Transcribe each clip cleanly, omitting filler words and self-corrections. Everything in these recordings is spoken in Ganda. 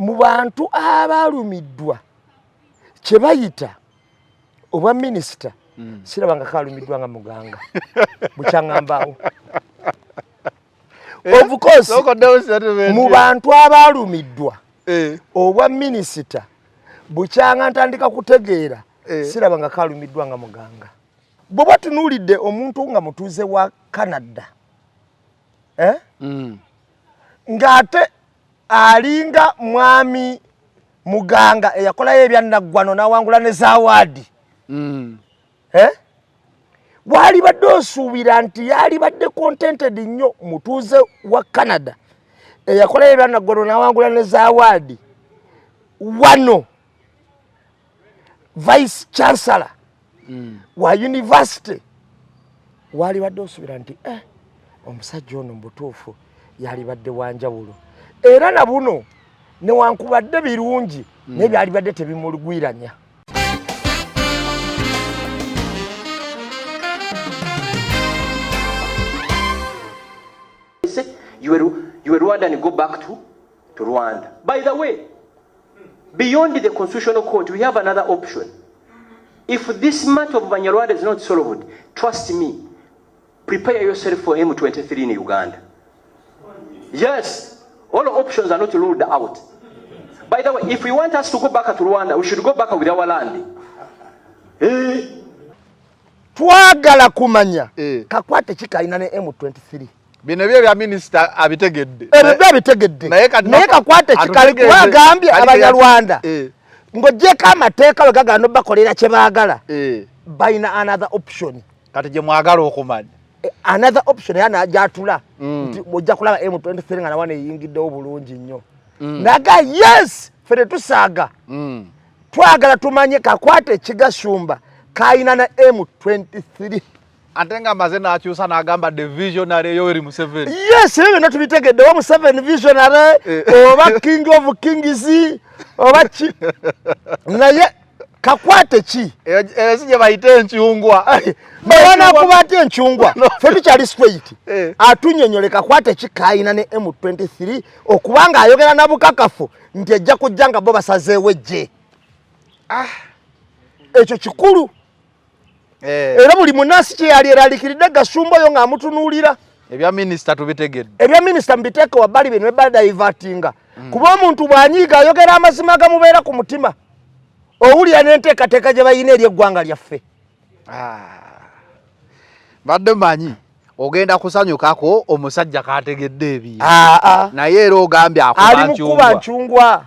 mu bantu abalumiddwa kye bayita obwa minisita sirabanga kalumiddwa nga muganga bukyangambaawo of course mu bantu abalumiddwa obwa minisita bukyanga ntandika kutegeera sirabanga kalumiddwa nga muganga bwoba tunuulidde omuntu nga mutuuze wa Canada ng'ate alinga mwami muganga eyakolayo ebyannaggwano n'awangula ne zaawaadi wali badde osuubira nti yali badde contented nnyo mutuuze wa Canada eyakolayo ebyannaggwano n'awangula ne zaawaadi wano vice chancellor wa university wali badde osuubira nti omusajja ono mubutuufu yali badde wanjawulo era na buno newankubadde birungi n'ebyali badde tebimulugwiranya. You were Rwanda and go back to Rwanda. By the way, beyond the constitutional court, we have another option. If this matter of Banyarwanda is not solved, trust me, prepare yourself for M23 in Uganda. Yes, all options are not ruled out. By the way, if we want us to go back to Rwanda, we should go back with our land. Twagala kumanya kakwate kikaina ne M23. Bino bya minister abitegedde. Abitegedde. Naye kakwate kikali kwagambye Abanyarwanda. Ngojeka amateeka bagagano bakolera kye baagala. Bayina another option. Kati je mwagala okumanya. Another option yana ajatula. Nti mojja kulaba M23 nga nawane yingiddewo bulungi nnyo. Naga yes fere tusaaga. Twagala tumanye kakwate kigasumba kaina na M23. Atenga mazena akyusa n'agamba the visionary Yoweri Museveni. Yes, ebyo natubitegedde wa Museveni visionary oba king of kings oba chi naye kakwate ki sije bayite enchungwa bwana kubate enchungwa fe tukyali straight atunyonyole kakwate ki kaina ne M23 okubanga ayogera na bukakafu nti ejja kujjanga bo basazeewe je ekyo kikulu. Era buli munasi kye yali eralikiridde gasumba yo nga amutunuulira. Ebya minister tubitegedde. Ebya minister mbiteeke wabbali bino ebada divertinga. Kuba omuntu bw'anyiiga ayogera amazima agamubeera ku mutima. Owulira n'enteekateeka gye bayina eri eggwanga lyaffe. Badde manyi ogenda kusanyukako omusajja kaategedde ebyo. Naye era ogambye akuba nchungwa. Ali mukuba nchungwa.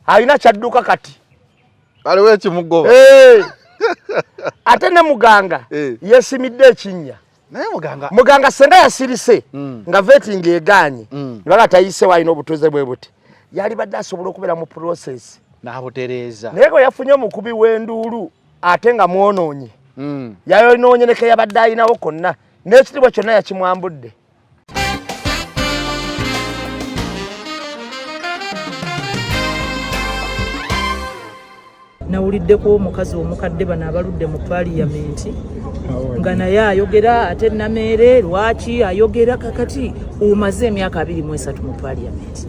Alina kyadduka kati. Waliwo ekimugoba. Ate ne muganga yesimidde ekinnya. Naye muganga senga yasirise nga vetting eganye bala tayise wayina obutuze bwe buti yali badde asobola okubeera mu process n'abutereeza naye ko yafunye omukubi w'enduulu ate nga mwonoonye yayonoonye ne ke yabadde ayinawo konna n'ekitibwa kyonna yakimwambudde. Nawuliddeko omukazi omukadde bano abaludde mu paaliyamenti nga naye ayogera ate Nameere lwaki ayogera kakati omaze emyaka 23 mu paaliyamenti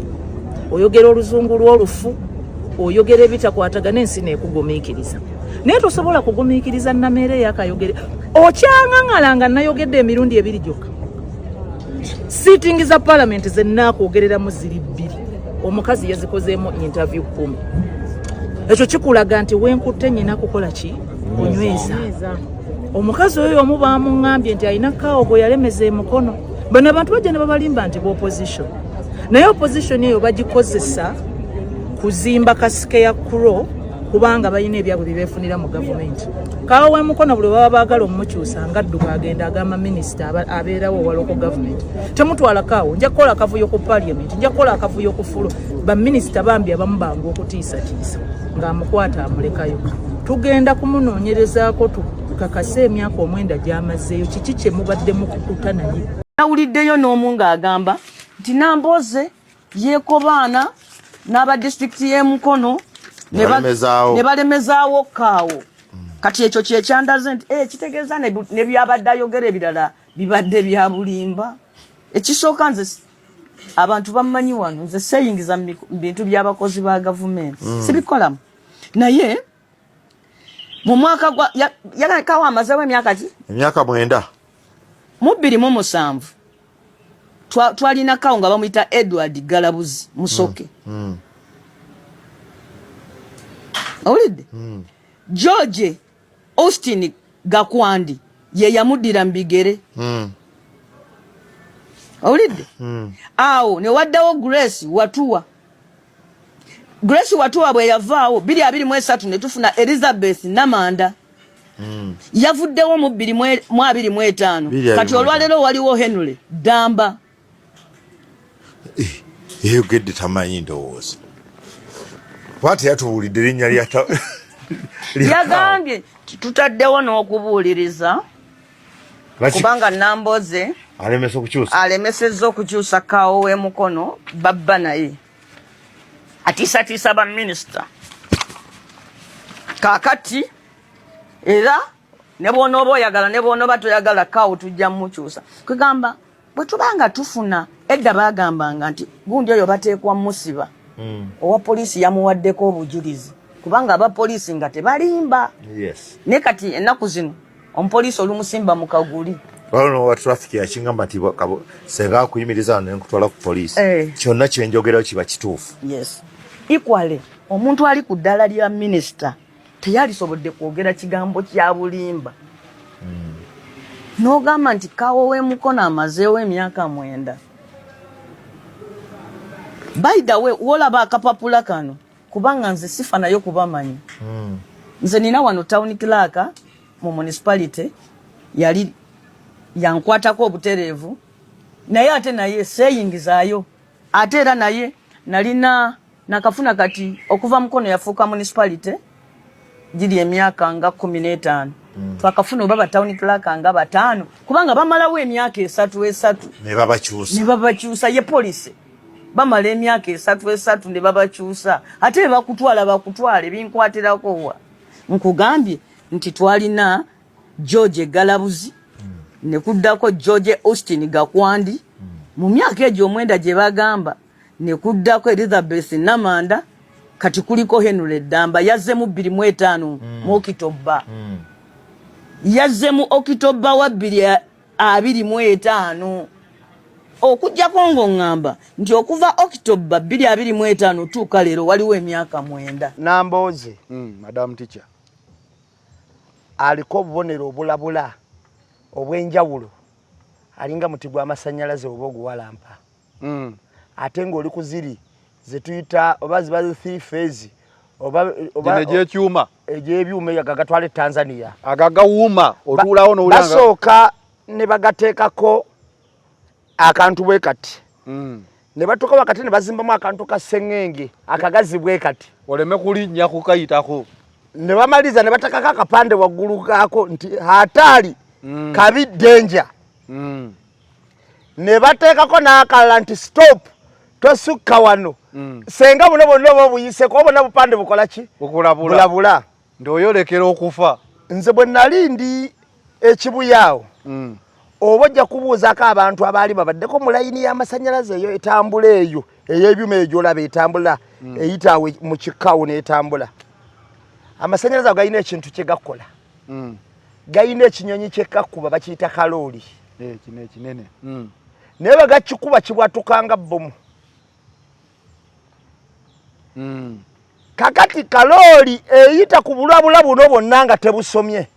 oyogera oluzungu lw'olufu oyogera ebitakwatagana ensi neekugumiikiriza naye tosobola kugumiikiriza Nameere yakayogere okyangaŋŋalanga nayogedde emirundi ebiri gyokka sitingi za paalamenti ze nnakwogereramu ziri 2 omukazi yazikozeemu interview 10. Ekyo kikulaga nti wenkutte nnyina kukola ki onyweza. Omukazi oyo omu baamuŋŋambye nti alina kaawo yalemeza emukono. Bano abantu bajja ne babalimba nti opposition. Naye opposition eyo bagikozesa kuzimba kasike ya kuro kubanga balina ebyabwe bye beefunira mu gavumenti. Kaawo w'emukono buli baba baagala omukyusa ngadduka agenda agamba minisita abeerawo wa local government. Temutwala kaawo nja kukola akavuyo ku parliament nja kukola akavuyo ku fulo. Baminisita bambi abamu bangu okutiisatiisa ng'amukwata amulekayo. Tugenda kumunoonyerezaako tukakase emyaka 9 gy'amazeeyo kiki kye mubadde mukukuta naye. Nawuliddeyo n'omu ng'agamba nti Nambooze yeekobaana n'aba disitulikiti y'e Mukono ne balemezaawo kaawo. Kati ekyo kyekyandaze nti kitegeeza ne byabadde ayogera ebirala bibadde bya bulimba. Ekisooka nze abantu bamanyi wano nze seyingiza bintu by'abakozi ba gavumenti sibikolamu naye mu mwaka gwa yalakawo amazeewo emyaka ki emyaka 9 mu 2007 twalina kawo nga bamuyita Edward Galabuzi Musoke awulidde George Austin Gakwandi ye yamuddira mbigere awulidde awo ne waddawo Grace Watuwa bwe yavaawo 2023 ne tufuna Elizabeth Namanda yavuddewo mu 2025 kati olwaleero waliwo Henry Damba yegedde tamanyi ndowooza wati yatubuulidde linnya lyata yagambye tutaddewo n'okubuuliriza kubanga Namboze alemesezza okukyusa Kaawo w'Emukono babba naye atiisatiisa ba minisita kaakati era ne bw'onooba oyagala ne bw'onooba toyagala Kaawo tujja mukyusa kwegamba bwe tubanga tufuna edda baagambanga nti gundi oyo bateekwa musiba owa poliisi yamuwaddeko obujulizi kubanga abapoliisi nga tebalimba ne kati ennaku zino omupoliisi olumusimba mu kaguli wano wa traffic yakingamba nti senga akuyimiriza ne nkutwala ku poliisi kyonna kyenjogerayo kiba kituufu equally omuntu ali ku ddala lya minisita teyalisobodde kwogera kigambo kya bulimba n'ogamba nti Kaawo w'Emukono amazeewo emyaka 9 by the way wolaba akapapula kano kubanga nze sifa nayo kubamanyi nze nina wano town clerk mu municipality yali yankwatako obutereevu naye ate naye seyingizaayo ate era naye nalina nakafuna kati okuva Mukono yafuuka municipality giri emyaka nga 15 twakafuna oba town clerk nga 5 kubanga bamalawo emyaka 3 ne babakyusa ye police bamala emyaka 3 ne babakyusa ate bakutwala binkwatirako wa nkugambye nti twalina George Galabuzi ne kuddako George Austin Gakwandi mu myaka egyo 9 gye bagamba ne kuddako Elizabeth Namanda kati kuliko Henry Damba yazze mu 2025 mu Okitoba yazze mu Okitoba wa 2025 okujjako ng'ongamba nti okuva Okitoba 2025 tuuka leero waliwo emyaka 9 Namboze Madam Teacher aliko obubonero obulabula obw'enjawulo alinga muti gw'amasannyalaze oba oguwalampa ate ng'oli ku ziri ze tuyita oba ziba 3 phase oba egy'ekyuma egy'ebyuma agagatwala Tanzania agagawuma otuulawo n'olanga basooka ne bagateekako akantu bwe kati ne batuuka wakati ne bazimbamu akantu ka sengenge akagazi bwe kati oleme kulinnya kukayitako ne bamaliza ne batakako akapande waggulu kaako nti hatali kabi danger ne bateekako n'akalala nti stop tosukka wano senga buno bonna oba obuyiseko obona bupande bukola ki bulabula ndoyolekera okufa nze bwe nali ndi ekibuyaawo oba ojja kubuuzako abantu abaali babaddeko mu layini y'amasannyalaze eyo etambula eyo ey'ebyuma egyo olaba etambula eyitaawe mu kikawo n'etambula amasannyalaze ago galina ekintu kye gakola galina ekinyonyi kye kakkuba bakiyita kalooli kino ekinene naye bwe gakikuba kibwatukanga bbomu kakati kalooli eyita ku bulabula buno bwonna nga tebusomye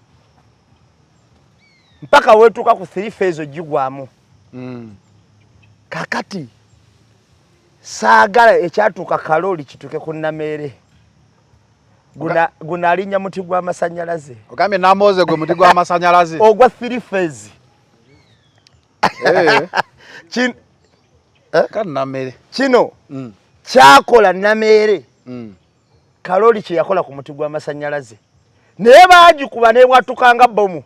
mpaka wetuuka ku 3 phase ogigwamu kakati saagala ekyatuuka kalooli kituuke ku Nameere guna alinnya muti gw'amasannyalaze ogambye Namboze gwe muti gw'amasannyalaze ogwa 3 phase Nameere kino kyakola Nameere kalooli kye yakola ku muti gw'amasannyalaze naye baagikuba nebwatukanga bbomu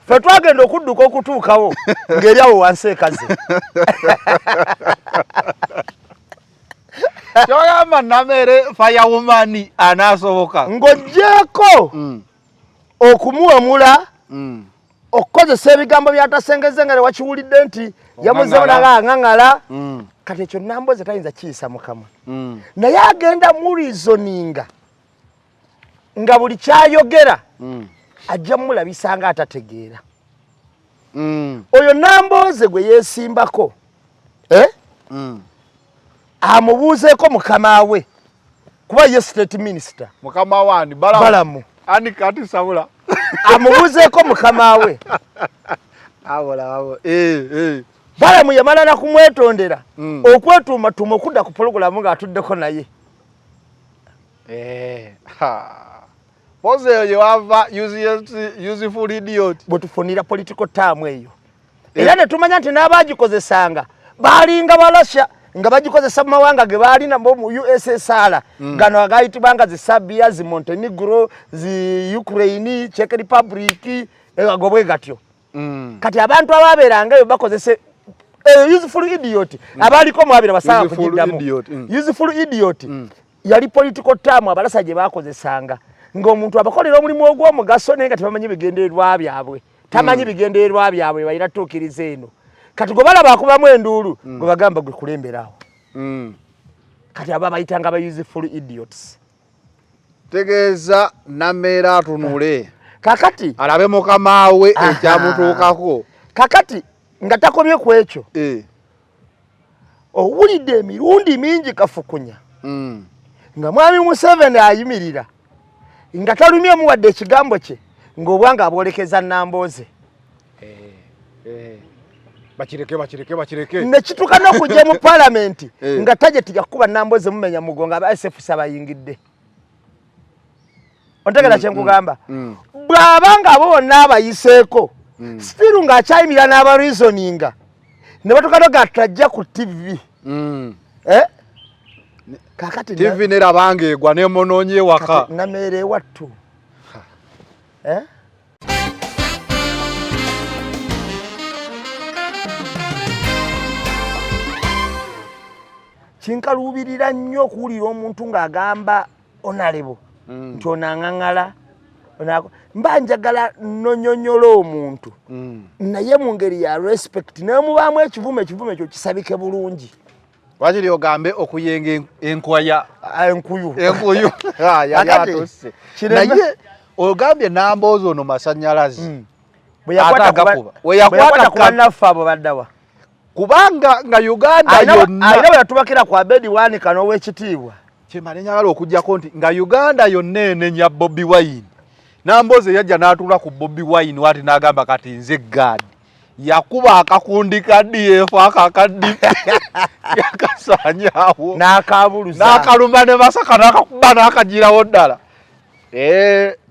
ffe twagenda okudduka okutuukawo ng'eri awo wansi ekaze kyogamba Nameere firewoman anaasoboka ng'oggyeko okumuwamula okozesa ebigambo byatasengeze nga wakiwulidde nti yamuzemu ngangala kati ekyo Nambooze tayinza kiyisa mukama naye agenda mu reasoninga nga buli kyayogera ajja mulabisa nga atategeera oyo Nambooze gwe yeesimbako amubuuzeeko mukama we kuba ye state minister mukama wani Balamu ani kati sabula amubuuzeeko mukama we Balamu yamala na kumwetondera okwetuumatuma okudda ku pologulamu ng'atuddeko naye Pose yo wava useful idiot bwetufunira political term eyo era ne tumanya nti n'abaagikozesanga baalinga balasha nga bagikozesa mu mawanga ge baalina mu USSR gano agayitibwanga zi Serbia zi Montenegro zi Ukraine Czech Republic egobwe gatyo kati abantu ababeeranga eyo bakozese useful idiot abaliko mwabira basanga kujiddamu useful idiot yali political term abalasa gye bakozesanga ng'omuntu abakolera omulimu ogw'omugaso naye nga tebamanyi bigendererwa byabwe tamanyi bigendererwa byabwe bayira tuukiriza eno kati gwe balaba akubamu enduulu gwe bagamba gwe kulemberawo kati aba bayitanga aba useful idiots tegeeza Nameera atunule kakati alabe mukama we ekyamutuukako kakati nga takomye ku ekyo owulidde emirundi mingi kafukunya nga mwami Museveni ayimirira nga talumye muwadde ekigambo kye ng'obwanga abwolekeza Nambooze bakireke ne kituuka n'okujja mu palamenti nga tajeti yakuba Nambooze mumenya mugonga aba SFC abayingidde ontegera kye nkugamba bw'abanga abo bonna abayiseeko stiru ng'akyayimira n'aba reasoninga ne batuuka tajja ku TV kakati TV nerabanga egwa nemonoonye ewaka Nameera ewattu kinkaluubirira nnyo okuwulira omuntu ng'agamba onalebo nti onaŋaŋala mba njagala nnonyonyola omuntu naye mu ngeri ya respect neemubaamu ekivume ekyo kisabike bulungi wakiri ogambe okuyenga enkwaya enkuyu yayatose naye ogambye Nambooze ono masannyalazi bwe yakwata ku bannaffe abo baddawa kubanga nga Uganda yonna ayina bwe yatubakira ku Abedi Wanika n'owekitiibwa kyemale njagala okujjako nti nga Uganda yonna enenya Bobi Wine Nambooze yajja n'atuula ku Bobi Wine wati n'agamba kati nze gaadi yakuba akakundi ka DF akakaddi yakasanyawo n'akabuluza n'akaluma ne Masaka n'akakuba n'akagirawo ddala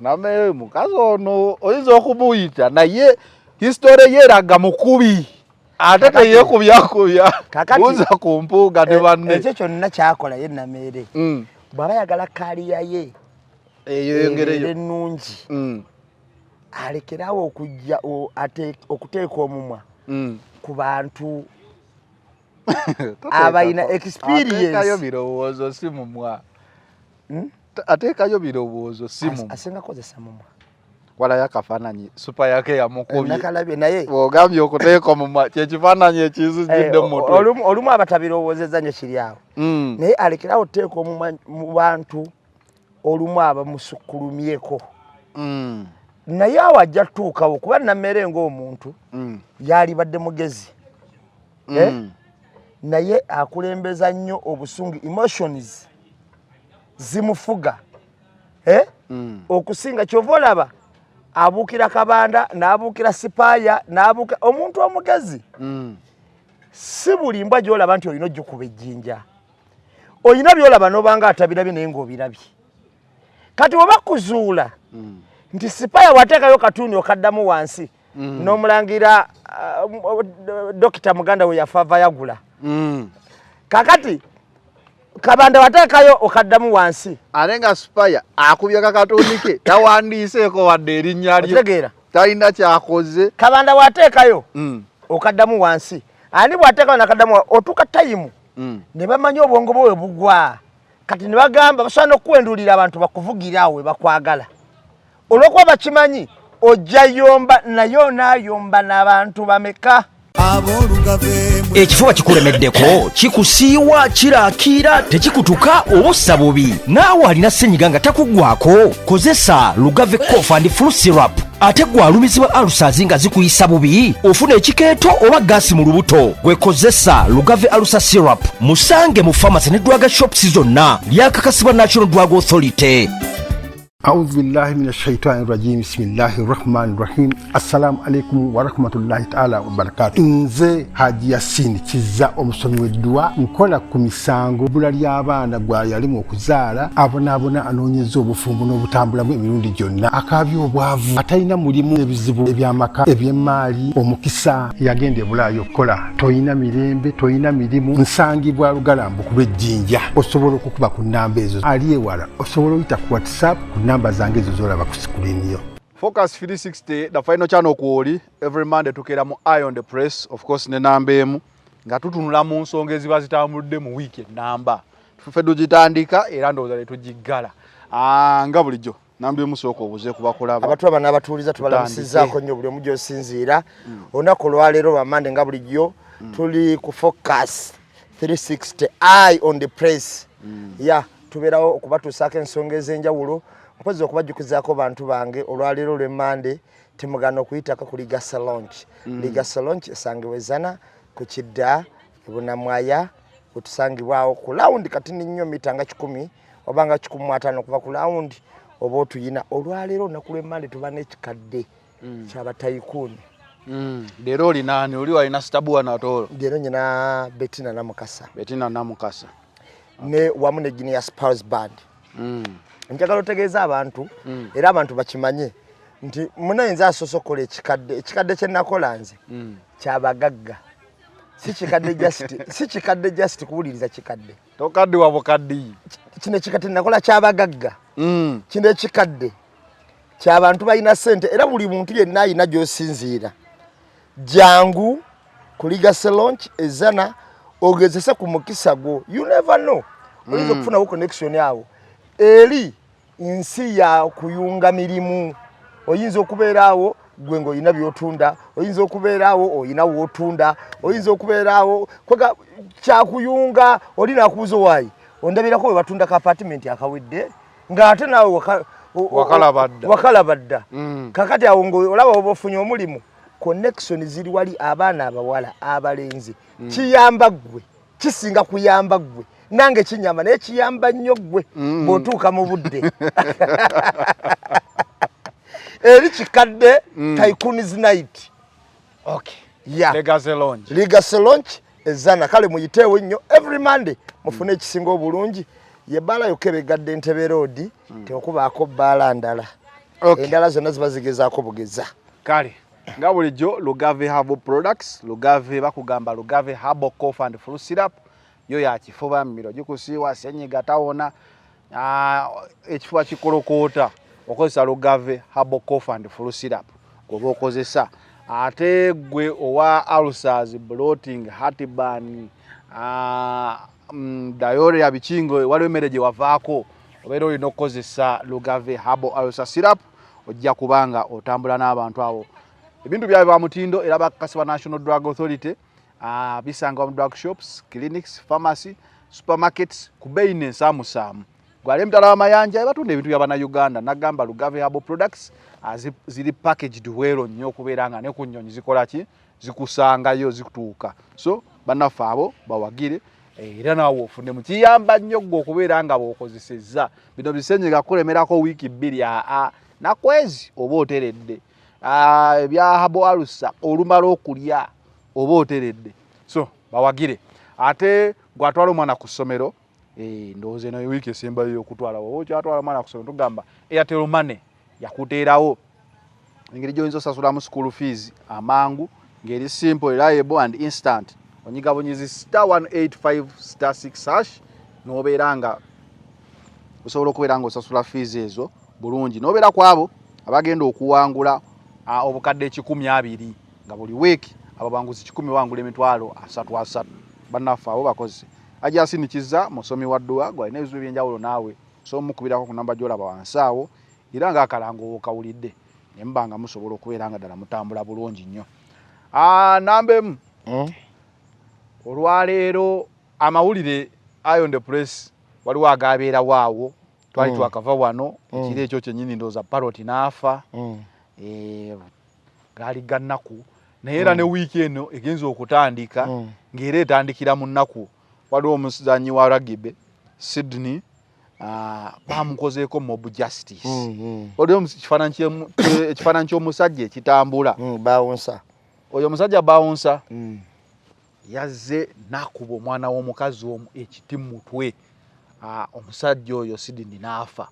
Nameera mukazi ono oyinza okumuyita naye history ye eraga mukubi ate teyeekubyakubya buuza ku mpuuga ne banne ekyo kyonna kyakola ye Nameera bw'aba yagala kaaliya ye eyongereyo ennungi alekerawo okujja okuteeka omumwa ku bantu abalina experience ateekayo birowoozo si mumwa ateekayo birowoozo si mumwa asinga kozesa mumwa walayo akafaananyi supa yake yamukubye nakalabye naye ogambye okuteeka omumwa kyekifaananyi ekizijjidde mu mutwe olumu abatabirowoozezza nyo kiri awo naye alekerawo oteeka omumwa mu bantu olumu abamusukkulumyeko naye awo ajja tutuukawo kuba Nameera ng'omuntu yalibadde mugezi naye akulembeza nnyo obusungu emotions zimufuga okusinga kyova olaba abuukira Kabanda n'abuukira Sipaaya n'abuukira omuntu omugezi si buli mbwa gy'olaba nti olina ojjukuba ejjinja olina by'olaba n'obanga atabirabye naye ng'obirabye kati oba kuzuula nti Sipaaya wateekayo katuuni okaddamu wansi n'omulangira Dokita muganda we yafa Vayagula kakati Kabanda wateekayo okaddamu wansi ate nga Sipaaya akubye kakatuuni ke tawandiiseeko wadde erinnya lye talina kyakoze Kabanda wateekayo okaddamu wansi ani bwateekayo nakaddamu otuuka tayimu ne bamanya obwongo bwe bugwa kati ne bagamba basobola n'okuwenduulira abantu bakuvugira awo we bakwagala olw'okuba bakimanyi ojja yomba nayo nayomba n'abantu bameka. Ekifuba kikulemeddeko kikusiiwa kirakiira tekikutuka obussa bubi naawe alina ssenyiga nga takuggwako kozesa Lugave cough and flu syrup ate gwalumizibwa alusazi nga zikuyisa bubi ofuna ekikeeto oba gaasi mu lubuto gwekozesa Lugave alusa syrup musange mu pharmacy ne drug shops zonna lyakakasibwa National Drug Authority. أعوذ بالله من الشيطان الرجيم بسم الله الرحمن الرحيم السلام عليكم ورحمة الله تعالى وبركاته nze Haji Yasin kiza omusomi w'eddwa nkola ku misango bula ly'abaana gwa yalimu okuzaala abonabona anoonyeza obufumbo n'obutambulamu emirundi gyonna akabya obwavu atalina mulimu ebizibu eby'amaka eby'emmaali omukisa yagenda ebulaayo okukola toyina mirembe toyina mirimu nsangibwa lugalambu ku lw'ejjinja osobola okukuba ku nnamba ezo ali ewala osobola oyita ku WhatsApp namba zange zozolaba ku screen yo. Focus 360 the final channel kwoli every Monday tukera mu Eye on the Press of course ne namba emu nga tutunula mu nsonga eziba zitambudde mu weekend namba tufe dugitandika era ndowooza le tugigala nga bulijjo namba emu sooka obuze kuba kulaba abantu abana abatuuliza tubalamusizaako nnyo buli omu gy'osinziira olunaku olwaleero lwa Monday nga bulijjo tuli ku Focus 360 Eye on the Press tubeerawo okubatuusaako ensonga ez'enjawulo mpozi okubajjukizaako bantu bange olwaleero lwe Monday temugana okuyitako ku Ligasa Launch. Ligasa Launch esangibwezana ku Kidda ebunamwaya otusangibwawo ku laundi kati nnyo mita nga 10 oba nga 15 okuva ku laundi oba otuyina olwaleero olunaku lwe Monday tuba n'ekikadde ky'abatayikuuni. Leero oli nani oli walina Stabuwa Natolo? Leero nyina Bettina Namukasa. Bettina Namukasa. Ne wamu ne Genius Pulse Band. Njagala otegeeza abantu era abantu bakimanye nti munayinza asosokola ekikadde kye nakola nze kyabagagga si kikadde just kuwuliriza kikadde tokadde wabukaddi kino ekikadde nakola kyabagagga kino ekikadde ky'abantu balina ssente era buli muntu yenna ayina gy'osinziira jangu ku Ligasa Launch ezana ogezese ku mukisa gwo you never know oyinza okufunawo connection yawo eri nsi ya kuyunga mirimu oyinza okubeerawo gwe ng'olina by'otunda oyinza okubeerawo olina w'otunda oyinza okubeerawo kwega kyakuyunga olina akubuza waayi ondabirako bwe batunda ka apartment akawedde ng'ate naawe wakalabadda kakati awo ng'olaba oba ofunye omulimu connection ziri wali abaana abawala abalenzi kiyamba ggwe kisinga kuyamba ggwe nange kinyama naye kiyamba nnyo ggwe bw'otuuka mu budde eri kikadde Tycoon's Night. Ligasa Launch ezana kale muyiteewo nnyo every Monday mufune ekisinga obulungi yebbala yokka ebegadde Entebbe Road tekubaako bbaala ndala endala zonna ziba zigezaako bugeza kale nga bulijjo Lugave Herbal Products Lugave bakugamba Lugave Herbal Cough and Flu Syrup yo ya kifuba mmiro gikusiiwa senyiga tawona ekifuba kikolokoota okozesa Lugave Herbal Cough and Flu Syrup goba okozesa ate gwe owa ulcers bloating heartburn diarrhea bikingo waliwo emmere gye wavaako obeera olina okukozesa Lugave Herbal Ulcer Syrup ojja kubanga otambula n'abantu abo ebintu byabe ba mutindo era bakakasibwa National Drug Authority bisanga mu drug shops, clinics, pharmacy, supermarkets kubeyi n'ensaamusaamu gwali mutala w'amayanja batunda ebintu by'abana Uganda nagamba Lugave Herbal Products ziri packaged wero nnyo okubeera nga ne ku nnyonyi zikola ki zikusangayo zikutuuka so bannaffe abo bawagire era naawe ofune mu kiyamba nnyo gwe okubeera nga bw'okozesezza bino bisenyiga kulemerako wiiki 2 nakwezi oba oteredde ebya Herbal Ulcer olumala okulya oba oteredde so bawagire ate gwatwala omwana ku ssomero ndowooza nayo wiiki esembayo okutwala oba kyatwala omwana ku ssomero tugamba Airtel Money yakuteerawo engeri gy'oyinza osasulamu school fees amangu ngeri simple reliable and instant onyiga bunyizi *185*6# n'obeera nga osobola okubeera nga osasula fees ezo bulungi n'obeera ku abo abagenda okuwangula obukadde 120 nga buli week ababanguzi 10 wangula emitwalo 33 bannaffe abo bakozi ajja asinikiza musomi wa ddwa gwalina ebizibu ebyenjawulo naawe so mukubirako ku namba gy'olaba wansi awo era nga akalango okawulidde nembanga musobola okubeera nga ddala mutambula bulungi nnyo. Nambemu olwaleero amawulire Iron the Press waliwo agabeera waawo twali twakava wano ekiro ekyo kyennyini ndowooza Parrot n'afa gaali ga nnaku naye era ne wiiki eno egenza okutandika ng'era etandikira mu nnaku waliwo omuzannyi wa rugby Sydney bamukozeeko mob justice oliwo ekifaananyi ky'omusajja ekitambula bawunsa oyo omusajja bawunsa yazze n'akuba omwana w'omukazi omu ekiti mu mutwe omusajja oyo Sydney n'afa.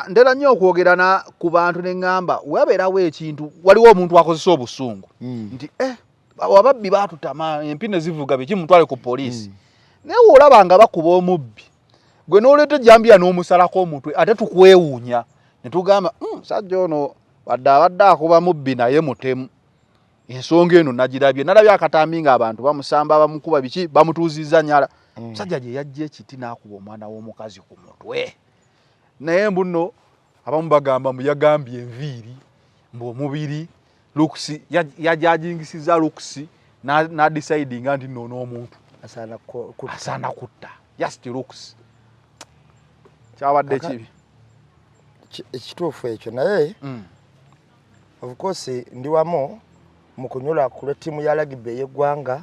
Ndera nnyo okwogera ku bantu ne ŋŋamba wabeerawo ekintu waliwo omuntu akozesa obusungu nti ababbi baatutama empi ne zivuga biki mutwale ku poliisi naye olaba nga bakuba omubbi gwe n'oleeta ejjambiya n'omusalako omutwe ate tukwewuunya ne tugamba musajja ono wadde abadde akuba mubbi naye mutemu. Ensonga eno nagirabye nalabye akatambi nga abantu bamusamba bamukuba biki bamutuuzizza nyala musajja gye yajja ekiti n'akuba omwana w'omukazi ku mutwe. Naye mbuno abamu bagamba yagambye enviiri omubiri lukusi yajajingisiza lukusi n'adicidinga nti nno n'omuntu asaana kutta just lukusi kyabadde kibi ekituufu ekyo naye of course ndi wamu mu kunyula ku lw'ettiimu ya rugby ey'eggwanga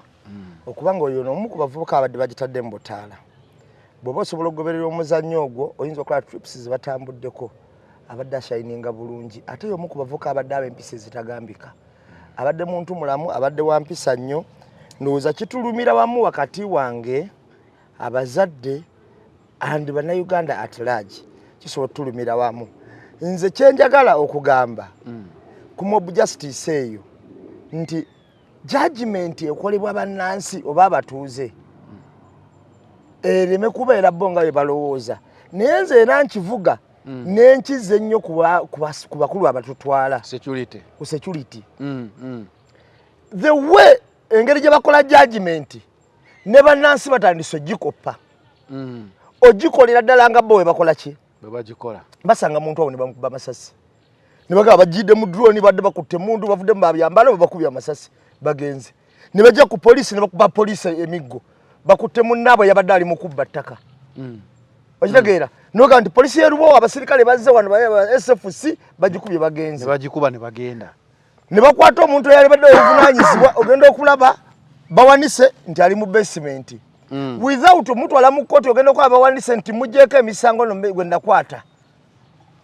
okuba nga oyo n'omu ku bavubuka abadde bagitadde mu butaala bw'oba osobola okugoberera omuzannyo ogwo oyinza okola trips zibatambuddeko abadde ashayininga bulungi ate y'omu ku bavubuka abadde ab'empisa ezitagambika abadde muntu mulamu abadde wa mpisa nnyo ndowooza kitulumira wamu wakati wange abazadde and bannayuganda at large kisobola tulumira wamu. Nze kyenjagala okugamba ku mob justice eyo nti judgment ekolebwa bannansi oba abatuuze ereme kubeera bo nga bwe balowooza naye nze era nkivuga n'enkize ennyo ku bakulu abatutwala ku security the way engeri gye bakola judgment ne bannansi batandise ogikoppa ogikolera ddala nga bo we bakola ki basanga muntu awo ne bamukuba amasasi ne bagamba bagidde mu drone badde bakutte mundu bavudde mu babyambalo babakubye amasasi bagenze ne bajja ku poliisi ne bakuba poliisi emiggo bakutte munnaabwe yabadde ali mu kubba ttaka okitegeera noga nti poliisi y'erubo abasirikale bazze wano ba SFC bagikubye bagenze ne bagikuba ne bagenda ne bakwata omuntu eyali badde obuvunaanyizibwa ogenda okulaba bawanise nti ali mu basement without omuntu ala mu kkooti ogenda okulaba bawanise nti mugjeeko emisango no gwe ndakwata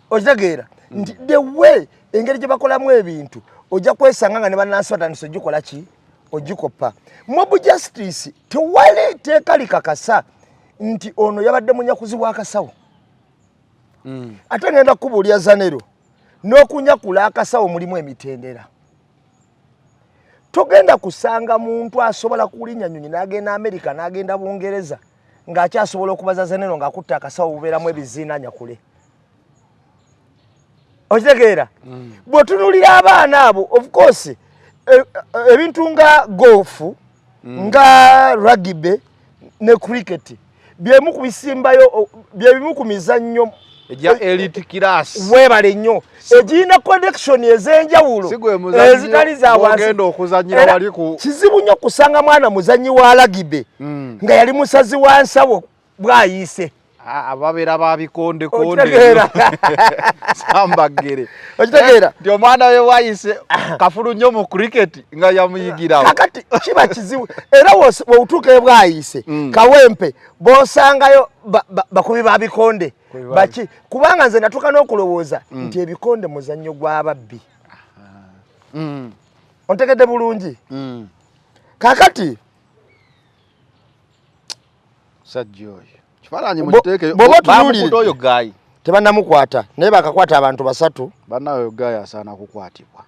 okitegeera nti the way engeri gye bakolamu ebintu ojja kwesanga nga ne bannansi batandise ogikola ki ogikoppa. Mob justice tewali teeka likakasa nti ono yabadde munyakuzi w'akasawo ate ngenda kubuulya zanero n'okunyakula akasawo mulimu emitendera. Togenda kusanga muntu asobola kulinnya nnyonyi n'agenda Amerika n'agenda Bungereza ng'akyasobola okubaza zanero ng'akutta akasawo bubeeramu ebiziina nyakule. Okitegeera bw'otunuulira abaana abo of course ebintu nga golfu nga rugby ne cricket byemu ku bisimbayo byebimu ku mizannyo ejja elite class webale nnyo egirina connection ez'enjawulo ezitali za wagenda okuzannyira wali ku kizibu nnyo kusanga mwana muzannyi wa rugby nga yali musazi wa nsawo bw'ayiise ababeera babikonde konde sambagere okitegeera nti omwana we wayise kafulu nnyo mu cricket nga yamuyigirawo kakati kiba kizibu era weutuuka bwayise kawempe b'osangayo bakubi babikonde baki kubanga nze natuuka n'okulowooza nti ebikonde muzannyo gw'ababbi ontegedde bulungi kakati sajja oyo kifaananyi mukiteeke bamukuta oyo gaayi tebannamukwata naye bakakwata abantu 3 bannawe oyo gaayi asaana kukwatibwa.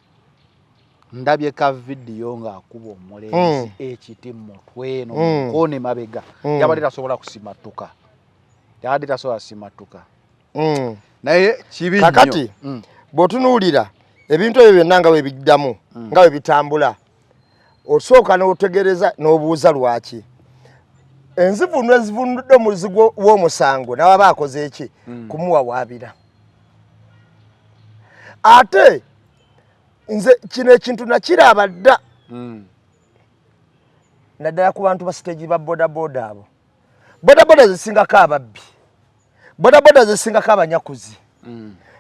Ndabye ka vidiyo ng'akuba omulenzi ekiti mu mutwe n'omukono emabega yabadde tasobola kusimatuka naye kibi nnyo. Kakati bw'otunuulira ebintu ebyo byonna nga bwe biddamu nga bwe bitambula osooka n'otegereza n'obuuza lwaki enzivu nezivunudde omuzigo w'omusango nawe aba akoze eki kumuwawaabira ate nze kino ekintu nakiraba dda naddala ku bantu ba stage ba bodaboda abo bodaboda zisingako ababbi bodaboda zisingako abanyakuzi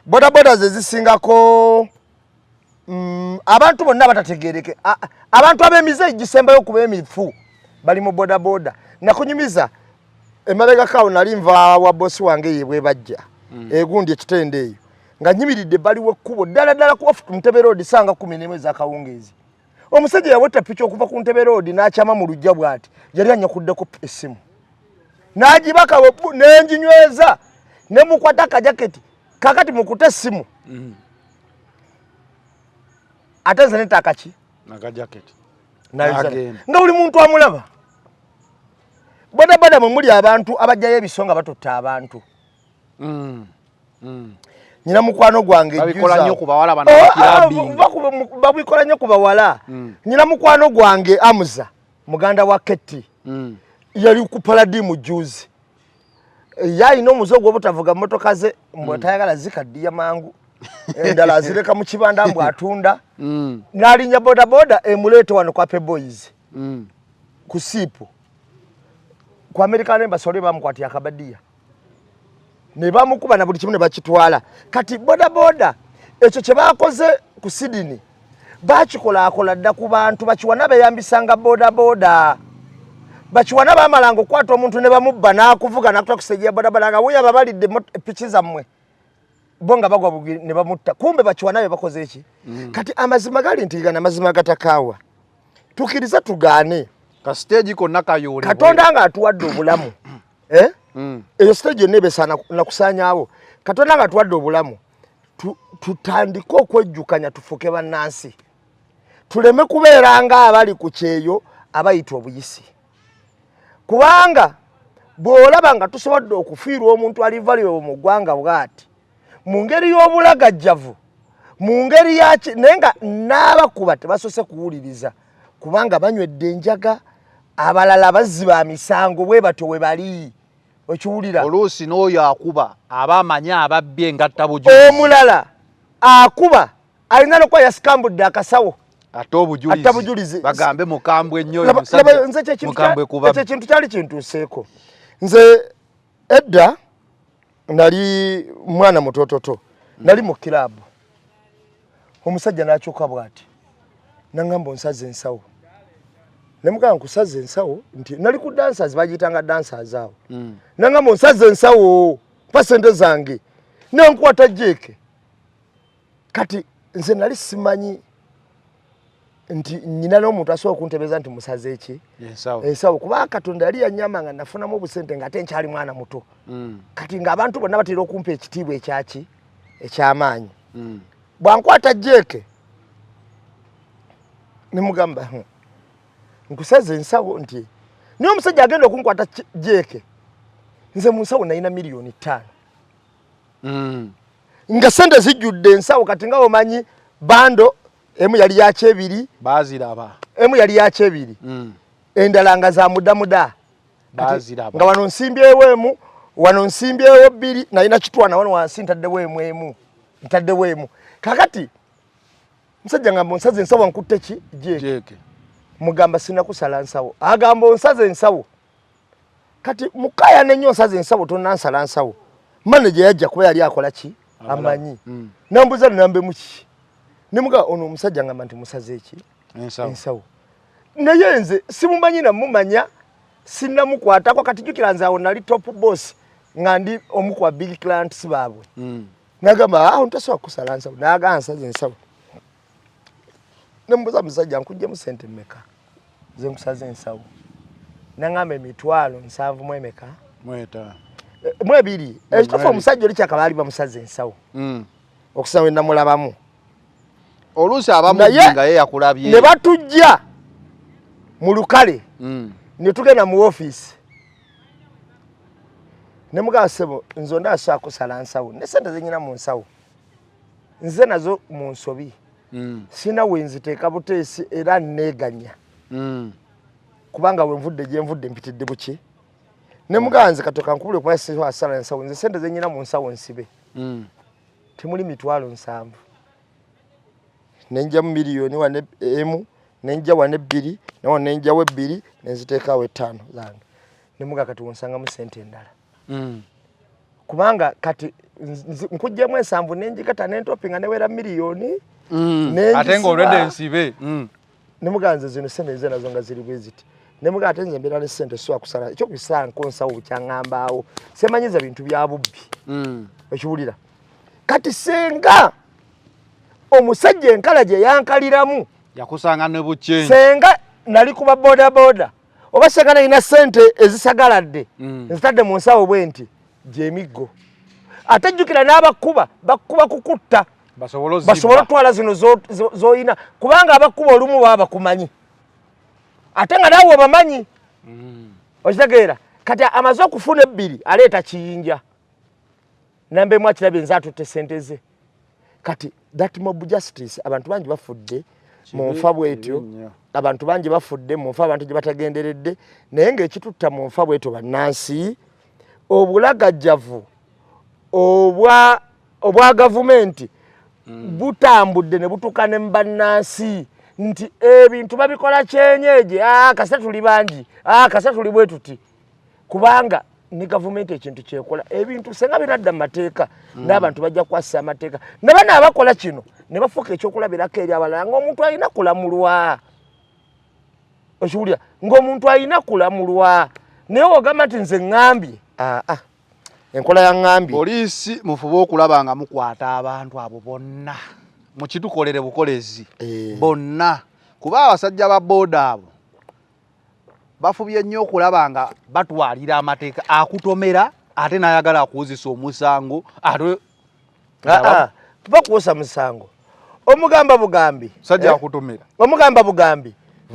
bodaboda zisingako abantu bonna batategereke abantu ab'emize gisembayo kuba emifu bali mu bodaboda nakunyumiza emabega kawo nali nva wa bosi wange yebwe bajja egundi ekitende eyo nga nyimiridde baliwo ekkubo ddala kuba Ntebe Road sanga 11 ez'akawungeezi omusajja yawetta picha okuva ku Ntebe Road n'akyama mu lujja bw'ati yali anyakuddeko essimu n'agibaka n'enjinyweza ne mukwata kajaketi kakati mukuta essimu ate nze netaaka ki nakajaketi nga buli muntu amulaba bodaboda mwe muli abantu abajjayo ebisonga batotta abantu nyina mukwano gwange babikola nnyo ku bawala bano bakirabinga babikola nnyo ku bawala nyina mukwano gwange Amuza muganda wa Keti yali ku Paladimu juzi yalina omuzogo obutavuga motoka ze mbwetayagala zikaddiya mangu endala azireka mu kibanda mbw atunda n'alinnya bodaboda emuleete wano kwa Peboys ku Siipu ku American Embassy oli bamukwatira akabadiya ne bamukuba na buli kimu ne bakitwala kati bodaboda ekyo kye bakoze ku Sydney bakikola dda ku bantu bakiwana beyambisanga bodaboda bakiwana bamalanga okwata omuntu ne bamubba n'akuvuga n'akuta kusejja bodaboda nga wuya babalidde piki zammwe bonga bagwa bugi ne bamutta kumbe bakiwana be bakoze eki kati amazima gali ntigana amazima gatakaawa tukiriza tugaane ka stage konna kayole Katonda nga atuwadde obulamu eyo stage nebe sana nakusanyawo Katonda nga atuwadde obulamu tutandike okwejjukanya tufuke bannansi tuleme kubeeranga abali ku kyeyo abayita obuyisi kubanga bw'olaba nga tusobodde okufiirwa omuntu alivaliwe mu ggwanga bw'ati mu ngeri y'obulagajjavu mu ngeri yaki naye nga n'abakuba tebasose kuwuliriza kubanga banywedde enjaga abalala bazzi ba misango bwe bato we bali okiwulira oluusi n'oyo akuba aba amanya ababbi engatta bujulizi omulala akuba alina n'okuba yasikambudde akasawo ate obujulizi bagambe mukambwe ennyo mukambwe kuba ekyo kintu kyali kintuuseeko nze edda nali mwana mutototo nali mu kilabu omusajja n'akyuka bw'ati nangamba onsaze ensawo nemugamba nkusaze ensawo nti nali ku dancers bagiyitanga dancers awo nangamba onsaze ensawo mpa sente zange nenkwata jeke kati nze nali simanyi nti nyina n'omuntu asobola okuntebeza nti musaze eki ensawo kuba Katonda yali yanyama nga nafunamu obusente nga ate nkyali mwana muto kati ng'abantu bonna batera okumpa ekitiibwa ekyaki ekyamaanyi bwankwata jeke nemugamba nkusaze ensawo nti niyo omusajja agenda okunkwata jeke nze mu nsawo nalina $5,000,000 nga sente zijjudde ensawo kati nga omanyi bando emu yali yakyebiri baziraba emu yali yakyebiri endala nga za mudamuda baziraba nga wano nsimbyewo emu wano nsimbyewo bbiri nalina kitwana wano wansi ntaddewo emu ntaddewo emu kakati musajja ngamba onsaze ensawo nkutte ki jeke mugamba sinakusala nsawo agamba onsaze ensawo kati mukaya nenyo onsaze ensawo tonnansala nsawo manager yajja kuba yali akola ki amanyi nambuza nambe muki nemuga ono omusajja ngamba nti musaze eki ensawo naye nze simumanyi namumanya sinnamukwatako kati jukira nze awo nali top boss nga ndi omu kwa big clients baabwe nagamba ontasobola kusala nsawo nagamba nsaze ensawo nembuza musajja nkujjemu sente mmeka nze nkusaze ensawo nangamba $7,000 mu emeka mu ebiri ekitofa omusajja oli kyakabaali bamusaze ensawo okusaba namulabamu oluusi abamujinga ye yakulabye ne batujja mu lukale ne tugenda mu office ne mugasebo nzo ndasa kusala nsawo ne sente zenyina mu nsawo nze nazo mu nsobi sina wenziteeka buteesi era neganya kubanga wenvudde gyenvudde mpitidde buki ne muganze katoka nkubule kwa sisi asala nsawo nze sente zenyina mu nsawo nsibe temuli $7,000 nenja miliyoni wane emu nenja wane 2 nawo nenja we 2 nenziteeka we 5 zange nemuga kati wonsanga mu sente endala kubanga kati nkujjemu ensanvu nenjikata nentopinga newera miliyoni atenga already nsibe nemuganze zino sente zena zonga ziri bweziti nemuga atenze mbira ne sente so akusala ekyo bisala nkonsa ubukyangambaawo semanyiza bintu bya bubbi ekibulira kati senga omusajja enkalaje yankaliramu yakusanga ne buchenji senga nali kuba boda oba senga ina sente ezisagaladde nzitadde mu nsawo bwenti jemigo atajjukira n'abakuba bakuba kukutta basobola twala zino zoina kubanga abakuba olumu baba kumanyi ate nga nawe bamanyi okitegeera kati amaze okufuna 2 aleeta kiyinja nambe mwakirabye nzatutte sente ze kati that mob justice abantu bangi bafudde mu nfa bwetyo abantu bangi bafudde mu nfa abantu gye batagenderedde naye ng'ekitutta mu nfa bwetyo bannansi obulagajjavu obwa gavumenti butambudde ne butuuka ne mbannansi nti ebintu babikola kyenyeje kasa tuli bangi kasa tuli bwe tuti kubanga ni gavumenti ekintu kyekola ebintu senga biradda mateeka n'abantu bajja kwassa amateeka ne bana abakola kino ne bafuka ekyokulabirako eri abalala ng'omuntu alina kulamulwa okiwulira ng'omuntu alina kulamulwa naye ogamba nti nze ŋŋambye enkola ya ŋŋambye poliisi mufuba okulaba nga mukwata abantu abo bonna mukitukolere bukolezi bonna kuba abasajja ba booda abo bafubye nnyo okulaba nga batwalira amateeka akutomera ate n'ayagala akuuzisa omusango ate bakuwosa musango omugamba bugambi sajja akutomera omugamba bugambi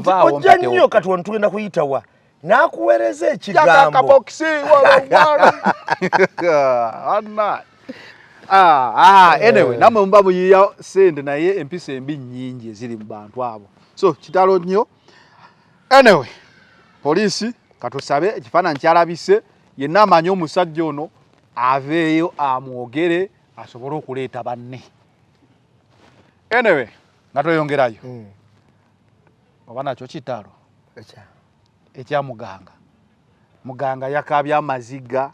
ojja nnyo kati wano tugenda kuyitawa nakuweereza ekigambo anyway namwe mba muyiya sente naye empisa embi nnyingi eziri mu bantu abo so kitalo nnyo anyway poliisi katusabe ekifaananyi kyalabise yenna amanyi omusajja ono aveeyo amwogere asobole okuleeta banne anyway nga tweyongerayo oba nakyo kitalo ekya muganga yakabya amaziga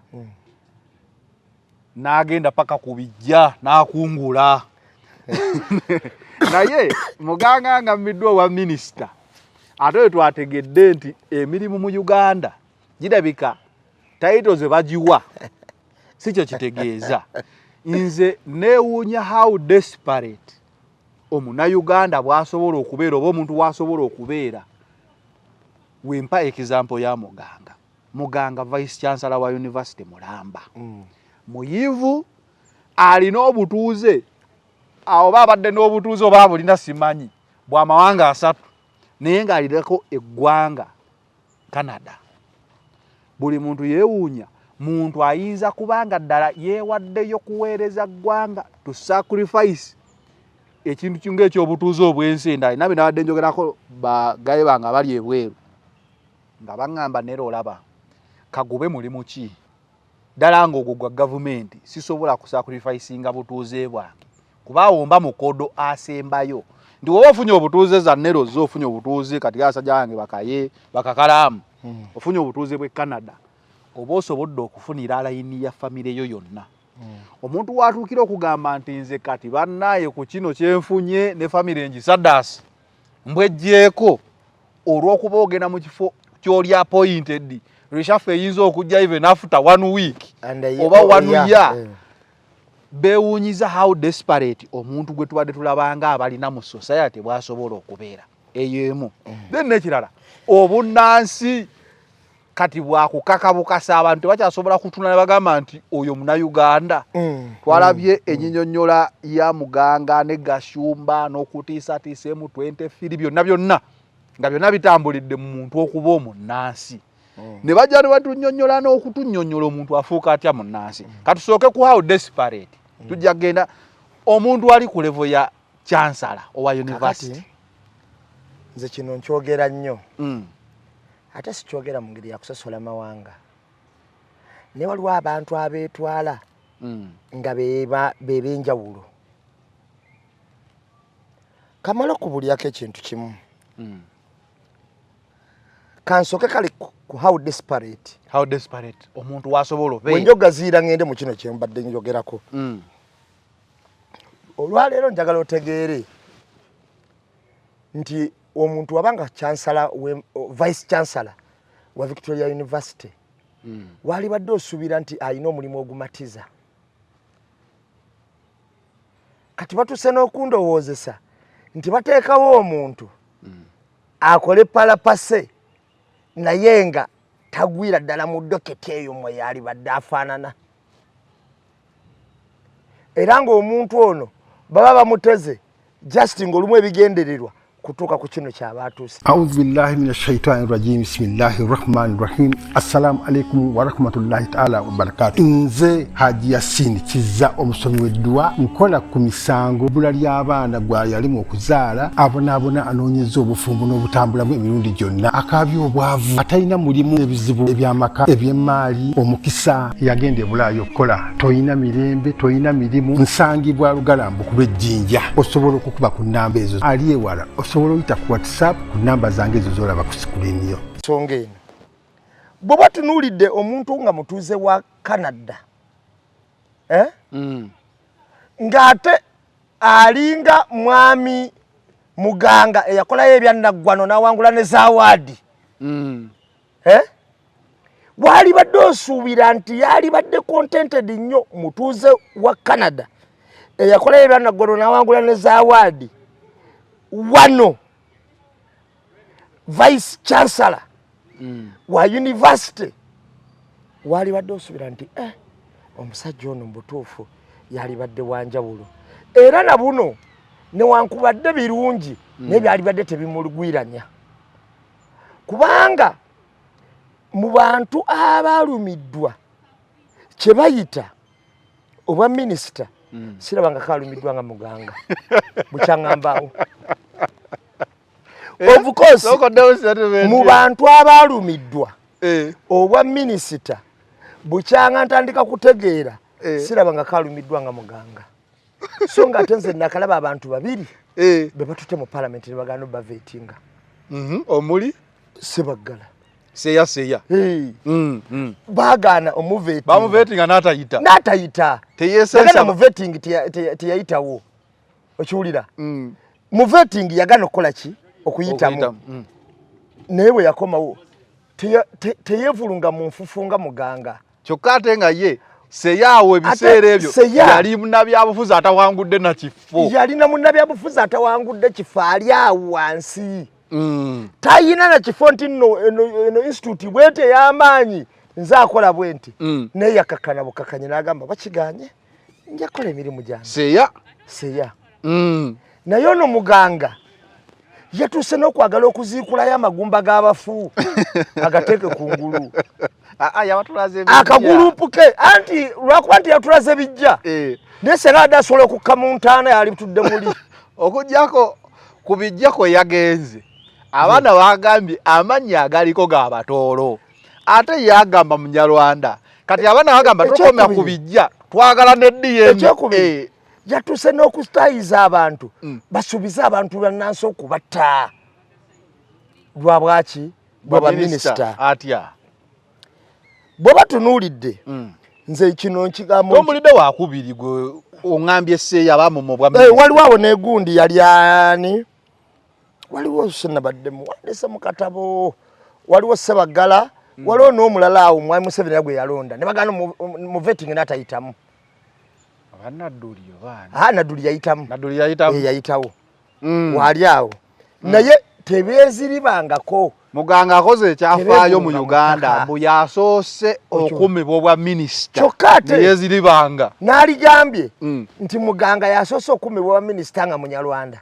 n'agenda paka ku bijja n'akungula naye muganga nga mmiddwa wa minisita ate twategedde nti emirimu mu Uganda girabika tayito ze bagiwa si kyo kitegeeza nze neewuunya how desperate omunnayuganda bw'asobola okubeera oba omuntu bw'asobola okubeera wempa example ya muganga vice chancellor wa university Mulamba muyivu alina obutuuze awo babadde n'obutuuze oba bulina simanyi bwa mawanga 3 naye ng'alirako eggwanga Canada buli muntu yeewuunya muntu ayinza kubanga ddala yeewaddeyo kuweereza ggwanga to sacrifice ekintu kinga ekyobutuuze obw'ensi endala nabe nabadde njogerako bagaye bange abali ebweru nga baŋŋamba nera olaba kagube mulimu ki ddala ng'ogwo gwa gavumenti sisobola kusacrificinga butuuze bwange kuba womba mukodo asembayo ndi woba ofunye obutuuze za nero zo ofunye obutuuze kati asajja wange bakaye bakakalaamu ofunye obutuuze bwe Canada oba osobodde okufunira alayini ya famire yo yonna omuntu watuukira okugamba nti nze kati bannaye ku kino kyenfunye ne famire engisaddaasi mbwejjeeko olw'okuba ogenda mu kifo ky'oli appointed reshafe eyinza okujja even after 1 week oba 1 year beewuunyiza how desperate omuntu gwe tubadde tulabanga abalina mu society bw'asobola okubeera eyo emu then nekirala obunnansi kati bwakukaka bukasa abantu tebakyasobola kutuna ne bagamba nti oyo munnayuganda twalabye enyinyonnyola ya muganga ne gashumba n'okutiisatiisa emu 23 byonna nga byonna bitambulidde mu muntu okuba omunnansi ne bajja ne batunnyonnyola n'okutunnyonnyola omuntu afuuka atya munnansi katusooke ku how desperate tujja genda omuntu ali ku level ya chancellor owa university nze kino nkyogera nnyo ate sikyogera mu ngeri ya kusosola mawanga ne waliwo abantu abeetwala nga bebenjawulo kamala kubulyako ekintu kimu kansoke kali ku how desperate omuntu wasobola obe wenjogaziira ngende mu kino kyembadde njogerako olwaleero njagala otegeere nti omuntu wabanga chancellor vice chancellor wa Victoria University wali badde osuubira nti alina omulimu ogumatiza kati batuse n'okundowoozesa nti bateekawo omuntu akole palapase naye nga tagwira ddala mu doketi eyo mwe yali badde afaanana era ng'omuntu ono baba bamuteze just ng'olumu ebigendererwa kutuuka ku kino kyabatuuse. A'udhu billahi minash shaitani rajim. Bismillahir rahmanir rahim. Assalamu alaikum wa rahmatullahi ta'ala wa barakatuh. Nze Haji Yasin Kiza omusomi w'eddua nkola ku misango bula ly'abaana gwa yalimu okuzaala abonabona anoonyeza obufumbo n'obutambulamu emirundi gyonna akaabya obwavu atalina mulimu ebizibu eby'amaka eby'emmaali omukisa yagenda ebulaayo okukola toyina mirembe toyina mirimu nsangibwa lugalambu ku lw'ejjinja osobola okukuba ku nnamba ezo ali ewala osobola oyita ku WhatsApp ku nnamba zange ezo z'olaba ku sikulini yo. Nsonga eno bw'oba tunuulidde omuntu nga mutuuze wa Canada ng'ate alinga mwami muganga eyakolayo ebyannaggwano n'awangula ne zaawaadi wali badde osuubira nti yali badde contented nnyo mutuuze wa Canada eyakolayo ebyannaggwano n'awangula ne zaawaadi wano vice chancellor wa university wali badde osuubira nti omusajja ono mubutuufu yali badde wanjawulo era na buno newankubadde birungi naye byali badde tebimulugwiranya kubanga mu bantu abalumiddwa kye bayita obwa minisita sirabanga kalumiddwa nga muganga bukyaŋŋambaawo of course mu bantu abalumiddwa obwa minisita bukyanga ntandika kutegeera sirabanga kalumiddwa nga muganga so nga ate nze nakalaba abantu babiri be batute mu parliament ne bagano bavetinga omuli Sebaggala seya bagana omuvetinga bamuvetinga n'atayita yagana muvetingi teyayitawo okiwulira muvetingi yagana okukola ki okuyitamu naye bwe yakomawo teyevulunga mu nfufunga muganga kyokka ate nga ye seyaawo ebiseera ebyo yali munnabyabufuzi atawangudde na kifo yalina munnabyabufuzi atawangudde kifo ali awo wansi tayina na kifo nti eno institute bwete ey'amaanyi nze akola bwe nti naye yakakana bukakanye n'agamba bakiganye njakola emirimu gyange seya naye ono muganga yatuuse n'okwagala okuziikulayo amagumba g'abafu agateeke ku ngulu akagulupu ke anti lwakuba nti yatulaze bijja naye senga adde asobola okukka mu ntaana yali tutudde muli okugjako ku bijjako yagenze abaana bagambye amannya agaliko g'abatoolo ate yagamba munyarwanda kati abaana bagamba tokomya ku bijja twagala ne DNA yatuse n'okustaayiza abantu basuubize abantu bannansi okubatta lwa bwaki bwa minisita atya bwe batunuulidde nze kino nkigambo omulidde wakubiri gwe oŋŋambye esseeya abamu bwa waliwo awo n'egundi yali ani waliwo sinabadde muwandise mu katabo waliwo Sebaggala waliwo n'omulala awo mwami Museveni gwe yalonda ne bagana mu vetting n'atayitamu Nadduli yayitawo wali awo naye tebeeziribangako muganga akoze ekyafaayo mu Uganda mbu yasoose okumibwa obwa minisita kyokka ate neyeeziribanga n'aligambye nti muganga yasoose okumibwa obwa minisita nga munyarwanda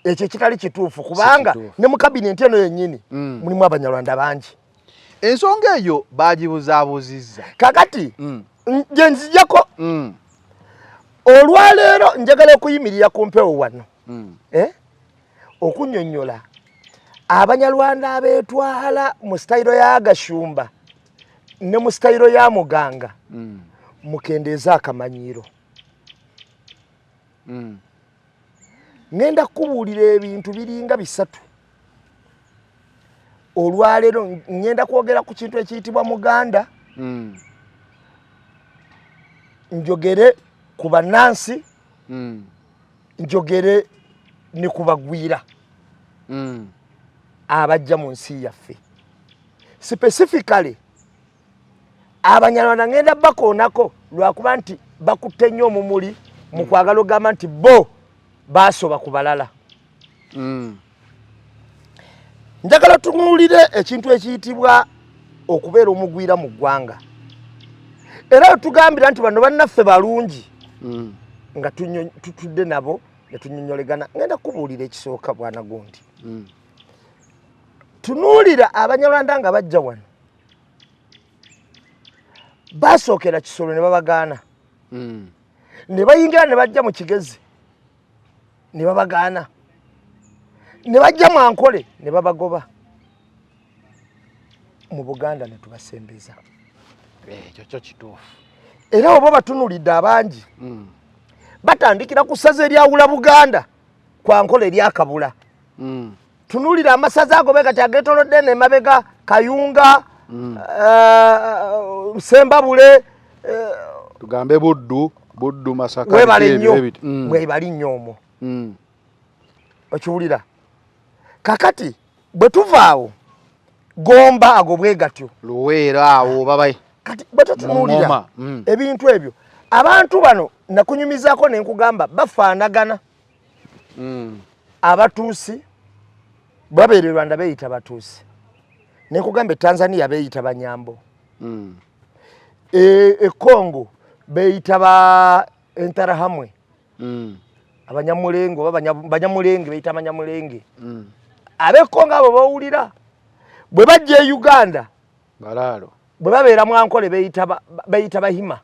ekyo kitali kituufu kubanga ne mu kabineti eno yennyini mulimu abanyarwanda bangi ensonga eyo bagibuzaabuzizza kakati nje nzijjako olwaleero njagala okuyimirira ku mpewo wano okunnyonnyola abanyarwanda abeetwala mu sitayiro ya Gashumba ne mu sitayiro ya muganga mukendeeza akamanyiiro ngenda kubuulira ebintu biringa bisatu. Olwaleero ngenda kwogera ku kintu ekiyitibwa muganda. Njogere ku bannansi. Njogere ne kubagwira. Abajja mu nsi yaffe. Specifically Abanyarwanda ngenda bakoonako lwakuba nti bakutte nnyo omumuli mu kwagala ogamba nti bo baasoba ku balala. Njagala tunuulire ekintu ekiyitibwa okubeera omugwira mu ggwanga. Era tugambira nti bano bannaffe balungi nga tutudde nabo ne tunyonyolegana. Ngenda kubuulira ekisooka bwana gundi. Tunuulira Abanyarwanda nga bajja wano. Basookera Kisolo ne babagaana. Ne bayingira ne bajja mu Kigezi ne babagaana. Ne bajja mu Ankole ne babagoba. Mu Buganda ne tubasembeza. Ekyo kituufu. Era obo batunulidde abangi. Batandikira ku ssaza eryawula Buganda kwa Ankole eryakabula. Tunulira amasaza ago begati agetolodde ne mabega Kayunga, Sembabule, tugambe Buddu Masaka webali nnyo omwo. Okiwulira. Kakati bwe tuvaawo Gomba ago bwe gatyo. Luweera awo babaye. Kati bwe tutunulira ebintu ebyo abantu bano nakunyumizaako ne nkugamba bafaanagana. Abatuusi babeere Rwanda beeyita batuusi. Ne nkugamba Tanzania beeyita Banyambo. Congo beeyita ba Entarahamwe. Abanyamulengo Banyamulenge beeyita Banyamulenge. Abekongo abo bawulira bwe bajja e Uganda Balaalo bwe babeera mu Ankole beeyita Bahima.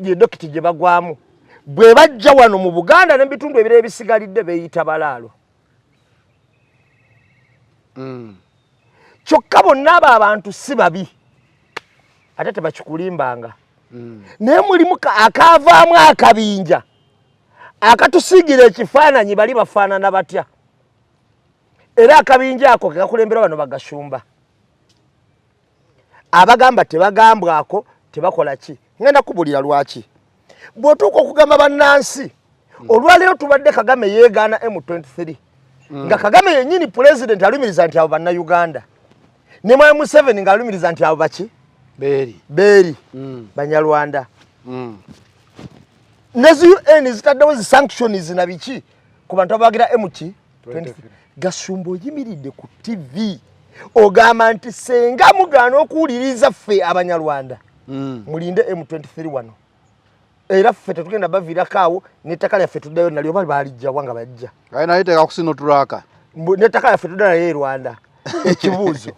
Ye dokiti gye bagwamu. Bwe bajja wano mu Buganda n'ebitundu ebirala ebisigalidde beeyita Balaalo. Kyokka bonna abo abantu si babi. Ate tebakikulimbanga. Naye mulimu akaavaamu akabinja akatusiigira ekifaananyi bali bafaanana batya. Era akabinja ako ke kakulembera bano bagashumba. Abagamba tebagambwako tebakola ki. Ngenda kubulira lwaki. Bw'otuuka okugamba bannansi olwaleero tubadde Kagame yeegaana M23 nga Kagame yennyini president alumiriza nti abo Bannayuganda ne Mwai Museveni ng'alumiriza nti abo baki beeri Banyarwanda. Ne UN zitaddewo zi sanctions na biki ku bantu abawagira M23. Gasumba oyimiridde ku TV ogamba nti senga mugaana okuwuliriza ffe Abanyarwanda mulinde M23 wano. Era ffe tetugenda baviirako awo n'ettaka lyaffe tuddayo nalyo balijja wanga bajja. Aye naye teeka kusino tulaaka. N'ettaka lyaffe tudda nayo e Rwanda. Ekibuuzo.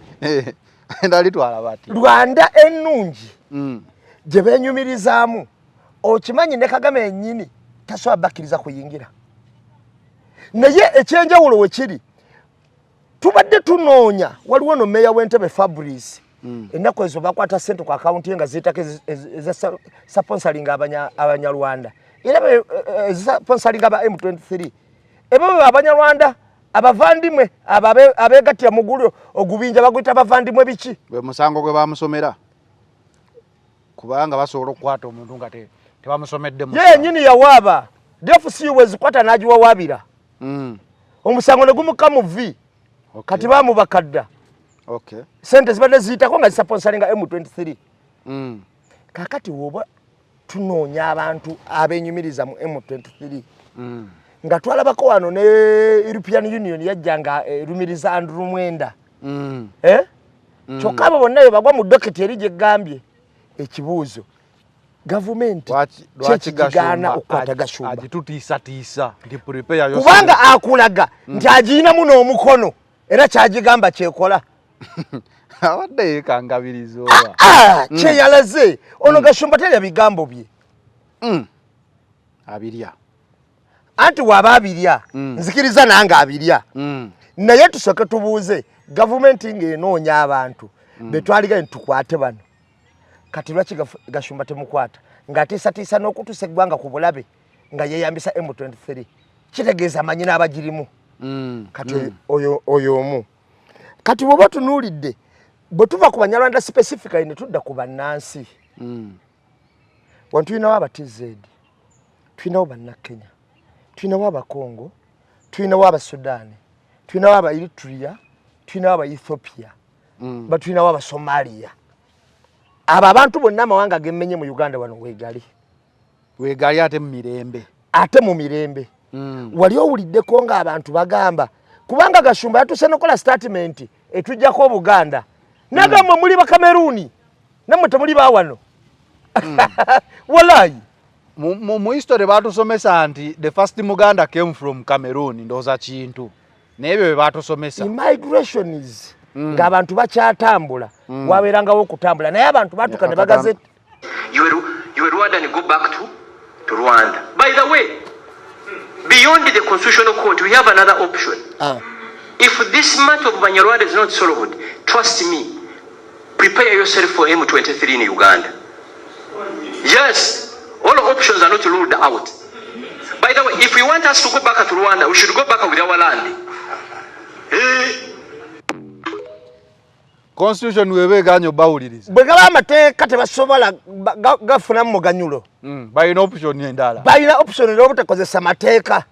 Ndalitwala bati. Rwanda ennungi gye beenyumirizaamu okimanyi ne Kagame yennyini tasobola bakkiriza kuyingira. Naye ekyenjawulo we kiri tubadde tunoonya waliwo no meya w'Entebbe Fabrice. Ennaku ezo bakwata ssente ku akawunti ye nga ziyitako sponsoring Abanyarwanda. Era sponsoring aba M23. Ebo Abanyarwanda abavandimwe abeegattira mu gulyo ogubinja baguyita abavandimwe biki? Gwe musango gwe bamusomera. Kubanga basobola okukwata omuntu nga tebamusomedde mu. Ye nnyini yawaaba. DFC wezikwata n'agiwawaabira. Omusango ne gumuka mu V. Kati baamubakadda. Sente zibadde ziyitako nga zisponsoringa M23. Kakati woba tunoonya abantu abeenyumiriza mu M23. Nga twalabako wano ne European Union yajja nga erumiriza Andrew Mwenda. Kyokka abo bonna bagwa mu doketi eri gye ggambye. Ekibuuzo gavumenti kigaana okukwata Gashumba agitutiisatiisa nti prepare kubanga akulaga nti agiyinamu n'omukono era kyagigamba kyekola. Abadde yeekangabiriza kyeyalaze ono Gashumba terya bigambo bye. Abirya anti waba abirya nzikiriza nange abirya. Naye tusooke tubuuze gavumenti ng'enoonya abantu betwaliga nitukwate bano. Kati lwaki Gashumba temukwata ng'atiisatiisa n'okutuusa eggwanga ku bulabe nga yeyambisa M23 kitegeeza amanyi n'abagirimu kati oyo omu kati bwoba tunuulidde bwe tuva ku Banyarwanda specifically ne tudda ku bannansi wantu tulinawo aba TZ tulinawo bannakenya tulinawo abakongo tulinawo abasudaani tulinawo aba Eritrea tulinawo aba Ethiopia batulinawo aba Somalia abo abantu bonna amawanga gemmenye mu Uganda wano weegali ate mu mirembe wali owuliddeko nga abantu bagamba kubanga Gashumba yatuse nokola statement etujjako Buganda nagamba muli ba Cameroon namwe temuli ba wano wallahi mu history batusomesa nti the first Muganda came from Cameroon ndoza kintu nebyo bye batusomesa immigration is nga abantu bakyatambula waberangawo okutambula naye abantu batukane bagazeti you were Rwanda and go back to Rwanda. By the way, beyond the constitutional court, we have another option. If this matter of Banyarwanda is not solved, trust me, prepare yourself for M23 in Uganda. Yes, all options are not ruled out. By the way, if we want us to go back to Rwanda, we should go back with our land. Constitution wewe ganyo bawuliriza. Bwegaba amateeka tebasobola gafuna muganyulo. Bayina option endala. Bayina option erobutekozesa mateeka.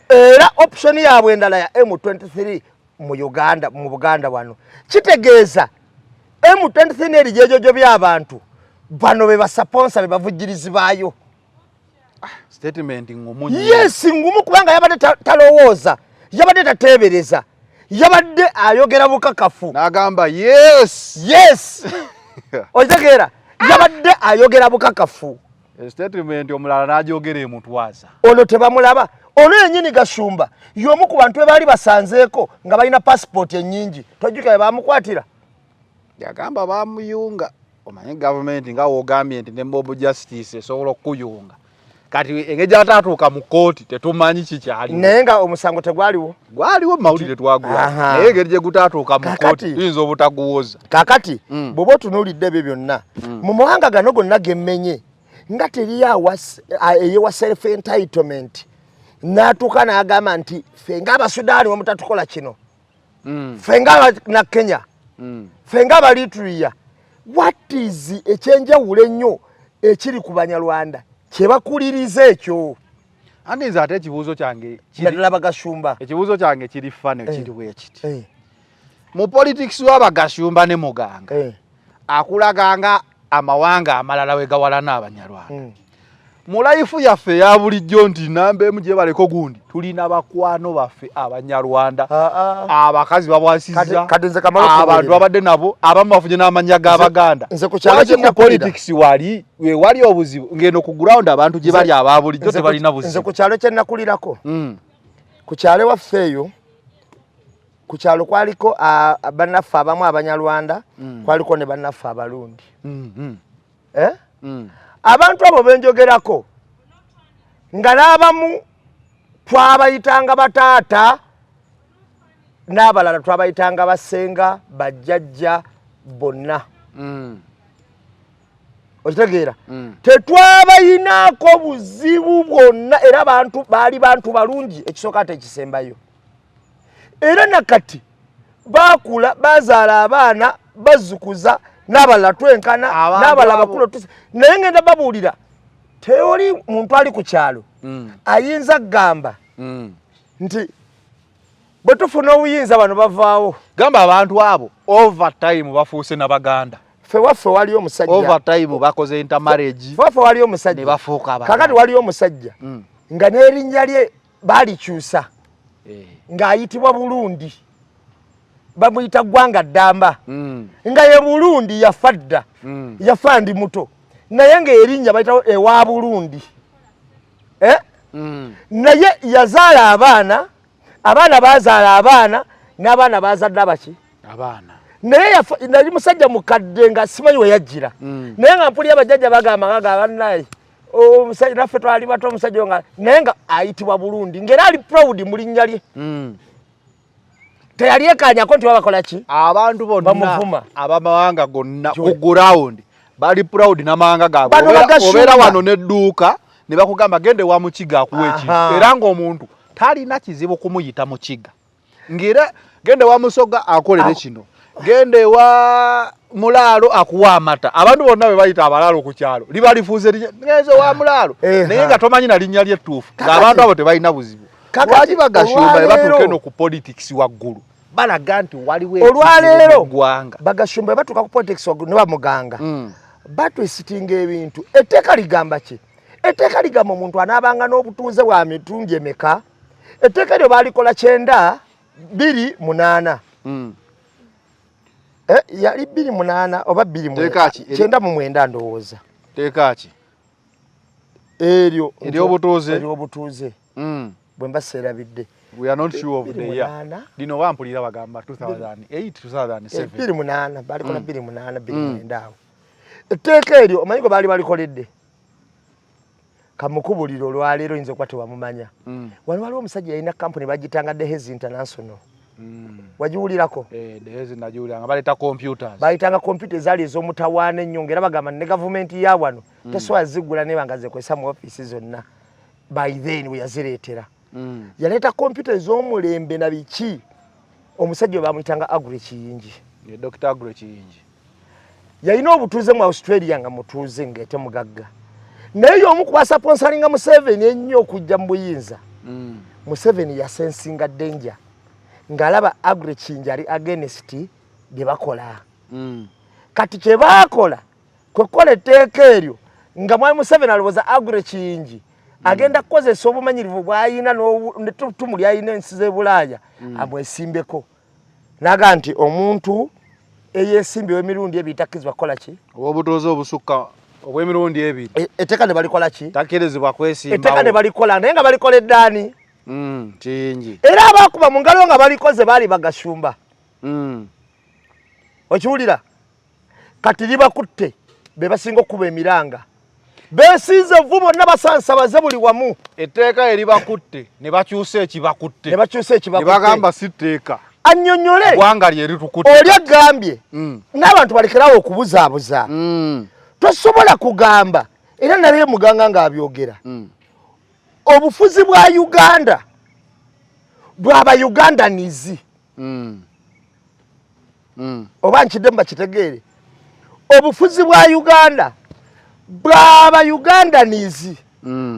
Era option yaabwe endala ya M23 mu Uganda mu Buganda wano. Kitegeeza M23 erijejojo by'abantu bano be basponsa be bavugirizi baayo. Statement ngumunyi. Yes, ngumu kubanga yabadde talowooza, yabadde tateebereza. Yabadde ayogera bukakafu nagamba yes otegera yabadde ayogera bukakafu statement omulala najogera emutwaza ono tebamulaba ono yenyini Gashumba yomu ku bantu bali basanzeeko nga balina passport ennyingi tojjuka bamukwatira yagamba bamuyunga omanyi government nga wogambye nti ne Mob Justice esobola okuyunga kati engeja atatuuka mu kooti tetumanyi kikyali nenga omusango tegwaliwo mawulire twagula naye ngeje gutatuuka mu kooti yinza obutaguwoza kakati bobo tunulidde byo byonna mu muhanga gano gonna gemmenye nga teriyo eyewa self entitlement natuuka n'agamba nti ffe ng'Abasudaani wamutatukola kino ffe ng'Abana Kenya ffe ng'Aba Eritrea what is ekyenjawulo ennyo ekiri ku Banyarwanda kyebakuliriza ekyo andiza ate ekibuuzo kyange kiraba Gashumba ekibuuzo kyange kiri fane kiri bwekiti mu politics w'Abagashumba ne Muganga akulaganga amawanga amalala we gawalana Abanyarwanda mu life yaffe ya bulijjo nti nambe muje baleko gundi tulina bakwano baffe Abanyarwanda abakazi babwasiza abantu abadde nabo abamu bafunye n'amanya g'Abaganda nze politics wali obuzibu ngeno ku ground abantu gye bali ababulijjo tebalina buzibu nze ku kyalo kye nakulirako ku kyalo waffe eyo ku kyalo kwaliko bannaffe abamu Abanyarwanda kwaliko ne bannaffe Abalundi abantu abo benjogerako nga n'abamu twabayitanga bataata n'abalala twabayitanga basenga bajjajja bonna okitegeera tetwabayinaako buzibu bwonna era bantu baali bantu balungi ekisooka ate ekisembayo era nakati baakula bazaala abaana bazzukuza n'abalala twenkana n'abalala bakulu naye ngenda babuulira teoli muntu ali ku kyalo ayinza kugamba nti bwe tufuna obuyinza bano bavaawo gamba abantu abo overtime bafuuse n'Abaganda ffe waffe waliyo omusajja overtime bakoze intermarriage waffe waliyo omusajja ne bafuuka Abaganda kakati waliyo omusajja nga n'erinnya lye baalikyusa ng'ayitibwa Bulundi bamuyita Gwanga Ddamba nga ye Bulundi yafa dda yafa ndi muto naye ng'erinnya bayitawo ewa Bulundi naye yazaala abaana bazaala abaana n'abaana bazadde abaki abaana naye nali musajja mukadde nga simanyi we yajjira naye nga mpulira abajjajja bagamba bannaye omusajja naffe twali bato omusajja nga naye nga ayitibwa Bulundi ng'era ali proud mu linnya lye teyali ekanyako nti babakola ki abantu bonna abamawanga gonna ku ground bali proud n'amawanga gaabwe obeera wano n'edduuka ne bakugamba gende wa mukiga akuwe ki era ng'omuntu talina kizibu kumuyita mukiga ngera gende wa musoga akolere kino gende wa mulalo akuwa amata abantu bonna be bayita abalalo ku kyalo liba lifuze ngezo wa mulalo naye nga tomanyi na linnya ly'ettuufu ng'abantu abo tebalina buzibu lwaki bagashumba ne batuuka eno ku politics waggulu balaga nti waliwo olwaleero bagashumba batuuka ku politics waggulu ne bamuganga batwisitinga ebintu etteeka ligamba ki etteeka ligamba omuntu anaabanga n'obutuuze bwa mitungi emeka etteeka eryo baalikola 928 yali 28 oba 29 ndowooza teeka ki eryo obutuuze bwe mbaseerabidde we are not sure of the year dino wampulira bagamba 2008 2007 28 baalikola 28 awo etteeka eryo omanyi gwe baali balikoledde kamukubuliro olwaleero oyinza okuba tewamumanya wano waliwo omusajja yalina kampuni bagitanga Dehezi International wagiwulirako Dehezi nagiwuliranga baleeta computers bayitanga computer zaali ez'omutawaana ennyo ng'era bagamba ne gavumenti ya wano tesobola ziggula naye nga zekozesa mu ofiisi zonna by then we yazireetera yaleeta computer ez'omulembe na biki omusajja bamuyitanga Agure Kiyingi Dr. Agure Kiyingi yalina obutuuze mu Australia nga mutuuze ng'ete mugagga naye omu kubasponsoringa Museveni ennyo okujja mu buyinza Museveni yasensinga danger ng'alaba Agure Kiyingi ali against bye bakola kati kye baakola kwekola etteeka eryo nga mwami Museveni alowooza Agure Kiyingi agenda kukozesa obumanyirivu bw'ayina n'ettumu ly'ayina ensi z'e Bulaaya amwesimbeko naga nti omuntu eyeesimbyewo emirundi ebiri takkizibwa kukola ki obutuuze obusukka obw'emirundi ebiri etteeka ne balikola ki takkirizibwa kwesimbawo etteeka ne balikola naye nga balikola eddaani Kiyingi era abaakuba mu ngalo nga balikoze baali bagashumba okiwulira kati libakutte be basinga okuba emiranga beesiize vvu bonna basansabaze buli wamu etteeka eribakutte ne bakyusa ekibakutte ne bagamba si tteeka annyonnyole eggwanga lye litukutte oli agambye n'abantu balekerawo okubuzaabuza tosobola kugamba era nalaye muganga ng'abyogera obufuzi bwa Uganda bwaba Ugandanizi oba nkiddemu bakitegeere obufuzi bwa Uganda bwaba Ugandanizi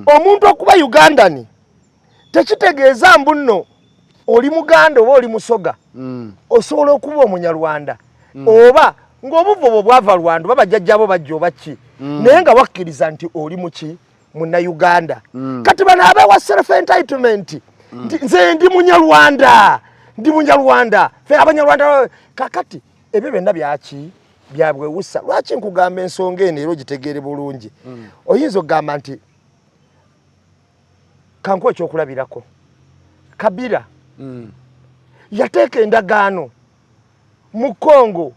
omuntu okuba Ugandani tekitegeeza mbu nno oli Muganda oba oli Musoga osobola okuba Omunyarwanda oba ng'obuvo obwo bwava Rwanda oba bajjajjabo bajja oba ki naye nga wakkiriza nti oli muki Munna-Uganda kati bano abeewa self entitlement nze ndi Munyarwanda fe Abanyarwanda kakati ebyo byonna byaki byabwewusa lwaki nkugamba ensonga eno era ogitegeere bulungi oyinza okugamba nti kankuwa ekyokulabirako Kabila yateeka endagaano mu Congo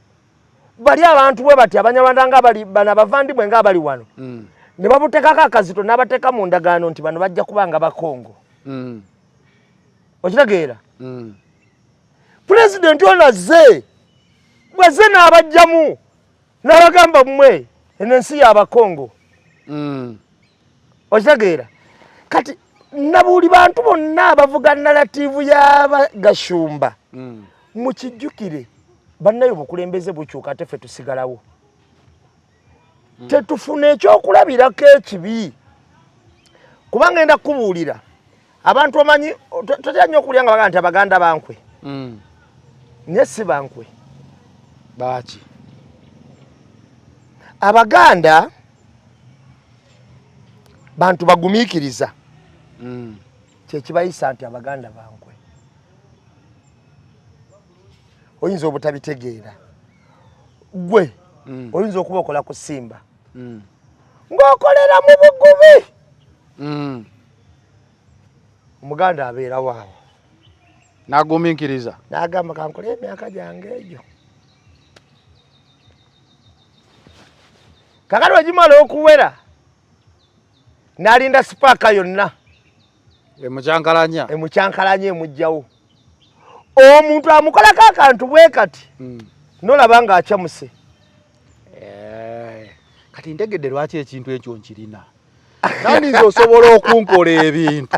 bali abantu bwe bati Abanyarwanda nga bali bana bavandimwe nga bali wano ne babuteekako akazito n'abateeka mu ndagaano nti bano bajja kubanga Bakongo okitegeera pulezidenti ono azze bwazze n'abajjamu n'abagamba mmwe eno ensi y'Abakongo okitegeera kati nabuuli bantu bonna abavuga narrativu y'Abagashumba mukijjukire bannayo obukulembeze bukyuka ate ffe tusigalawo tetufuna ekyokulabirako ekibi kubanga ngenda kubuulira abantu omanyi totya nnyo okulya nga bagaa nti Abaganda bankwe naye si bankwe baaki Abaganda bantu bagumiikiriza kyekibayisa nti Abaganda bankwe oyinza obutabitegeera gwe oyinza okuba okola ku Simba ng'okolera mu bugubi Omuganda abeerawo awo n'agumiikiriza n'agamba kankole emyaka gyange egyo kakati wegimala okuwera n'alinda sipaaka yonna emukyankalanya emugjawo omuntu amukolako akantu bwe kati nolaba ng'akyamuse kati ntegedde lwaki ekintu ekyo nkirina nani nzosobola okunkola ebintu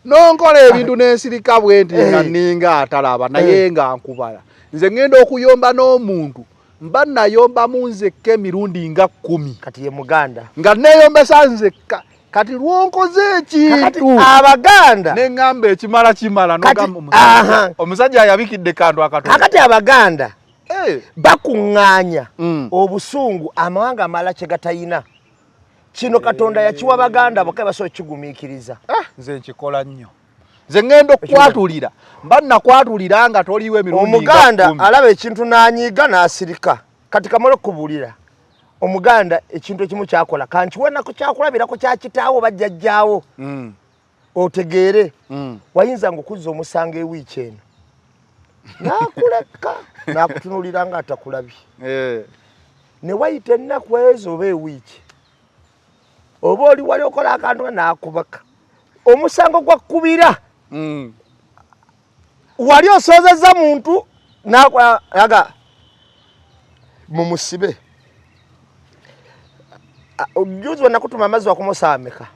nonkola ebintu n'ensirika bwenti nga ninga atalaba naye nga nkubala nze ngenda okuyomba n'omuntu mba nayomba munzekka emirundi nga 10 kati ye muganda nga neyombesa nzekka kati lwonkoze ekintu abaganda neŋŋamba ekimala nogamba omusajja yabikidde kantu akatono kakati abaganda bakuŋŋaanya obusungu amawanga amala kye gatayina kino Katonda yakiwa baganda bokka basobola kigumiikiriza nze nkikola nnyo nze ngenda okukwatulira mba nakwatulira nga toliwo emirundi omuganda alaba ekintu n'anyiiga n'asirika kati kamala okubulira omuganda ekintu ekimu kyakola kankiwenako kyakulabirako kyakitaawo bajjajjaawo otegeere wayinzanga okuzza omusanga ewiiki eno n'akuleka n'akutunulira nga atakulabye ne wayita ennaku ezo oba ewiiki oba oli wali okola akantu n'akubaka omusango gwakubira wali osoozezza muntu n'aga mumusibe juzi wanakutuma amazzi wakumusaameka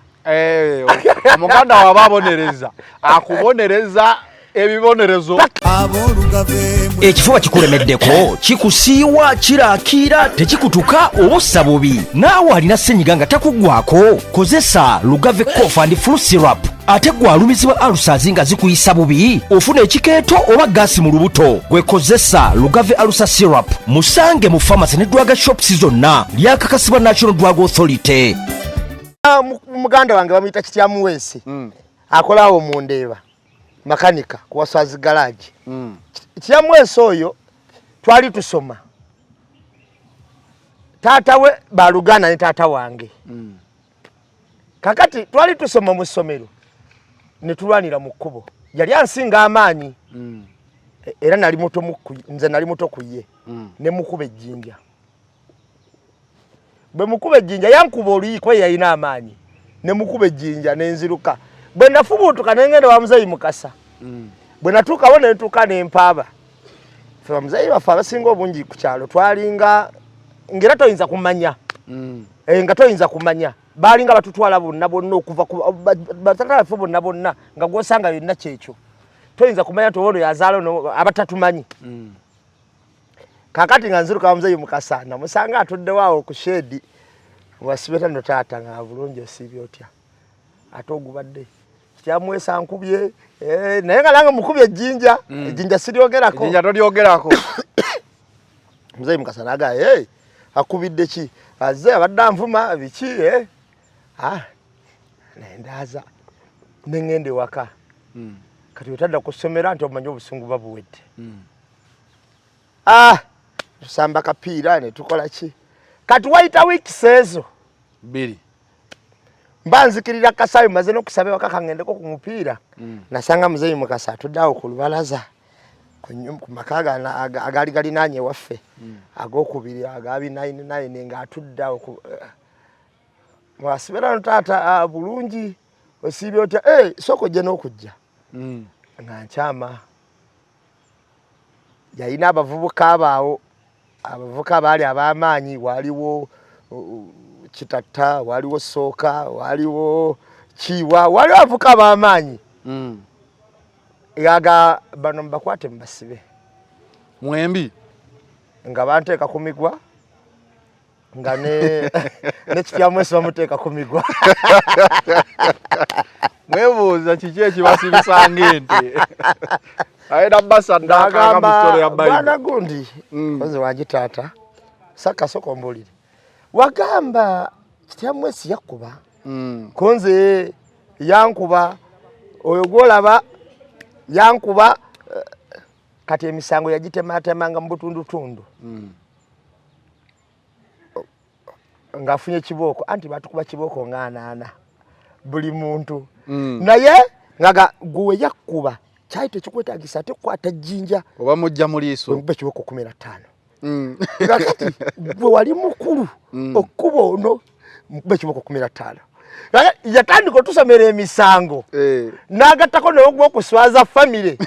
omuganda waba abonereza akubonereza ebibonerezo ekifuba kikulemeddeko kikusiiwa kiraakira tekikutuka obussa bubi naawe alina ssenyiga nga takuggwako kozesa Lugave Cough and Flu Syrup ate gwalumizibwa alusazi nga zikuyisa bubi ofuna ekikeeto oba gaasi mu lubuto gwekozesa Lugave Alusa Syrup musange mu pharmacy ne drug shops zonna lyakakasibwa National Drug Authority. Muganda wange bamuyita Kityamuweesi akolaawo mu Ndeeba makanika kuwaswazi garage Kityamuweesi oyo twali tusoma taata we balugana ne taata wange kakati twali tusoma mu ssomero ne tulwanira mu kkubo yali ansinga amaanyi era nali muto nze nali muto ku ye ne mukuba ejjinja bwe mukuba ejjinja yankuba oluyiko yalina amaanyi ne mukuba ejjinja n'enziruka bwe nafubuutuka ne ngenda wa muzeyi Mukasa bwe natuukawo ne ntuuka ne mpaaba ffe bamuzeyi baffe abasinga obungi ku kyalo twalinga ngera toyinza kumanya nga toyinza kumanya balinga batutwala bonna bonna okuva batata baffe bonna bonna nga gwosanga yonna kyekyo toyinza kumanya nti ono yazaala ono abatatumanyi kakati nga nziruka muzeyi Mukasa namusanga atuddewo awo ku shedi wasibeta no taata nga bulungi osibye otya ate ogubadde Kityamuweesi ankubye naye nga nange mukubye ejjinja ejjinja siryogerako ejjinja tolyogerako muzeyi Mukasa naga akubidde ki azze abadde anvuma biki nendaaza nengende waka kati otadda kusomera nti omanyi obusungu babuwedde tusamba kapiira ne tukola ki kati wayita weeks ezo 2 mba nzikirira Kasayi maze n'okusaba ewaka kangendeko ku mupiira nasanga muzeyi Mukasa atuddawo ku lubalaza ku maka agali galinaanye waffe ag'okubiri agabi 99 nga atuddawo mwasibera no taata bulungi osibye otya soko gye n'okujja nga nkyama yalina abavubuka abaawo abavubuka baali ab'amaanyi waliwo Kitatta waliwo Sooka waliwo Kiwa waliwo abavubuka ab'amaanyi yaga bano mbakwate mbasibe mwembi nga banteeka ku migwa nga ne Kityamuweesi bamuteeka ku migwa mwebuuza kiki ekibasibisa ng'ente ayina basandaka musolo ya Bible bwana gundi koze wangi taata saka soko mbulire wagamba Kityamuweesi yakuba konze yankuba oyo gwolaba yankuba kati emisango yagitematemanga mu butundutundu ngaafunye kibooko anti batukuba kibooko ng'anaana buli muntu naye ngaga gwe yakkuba kyali tekikwetaagisa ate kukwata jjinja oba mujja mu liiso mbe kibooko 15 nga kati gwe wali mukulu okkuba ono mbe kibooko 15 yatandika otusomera emisango n'agattako nawe gw'okuswaza famire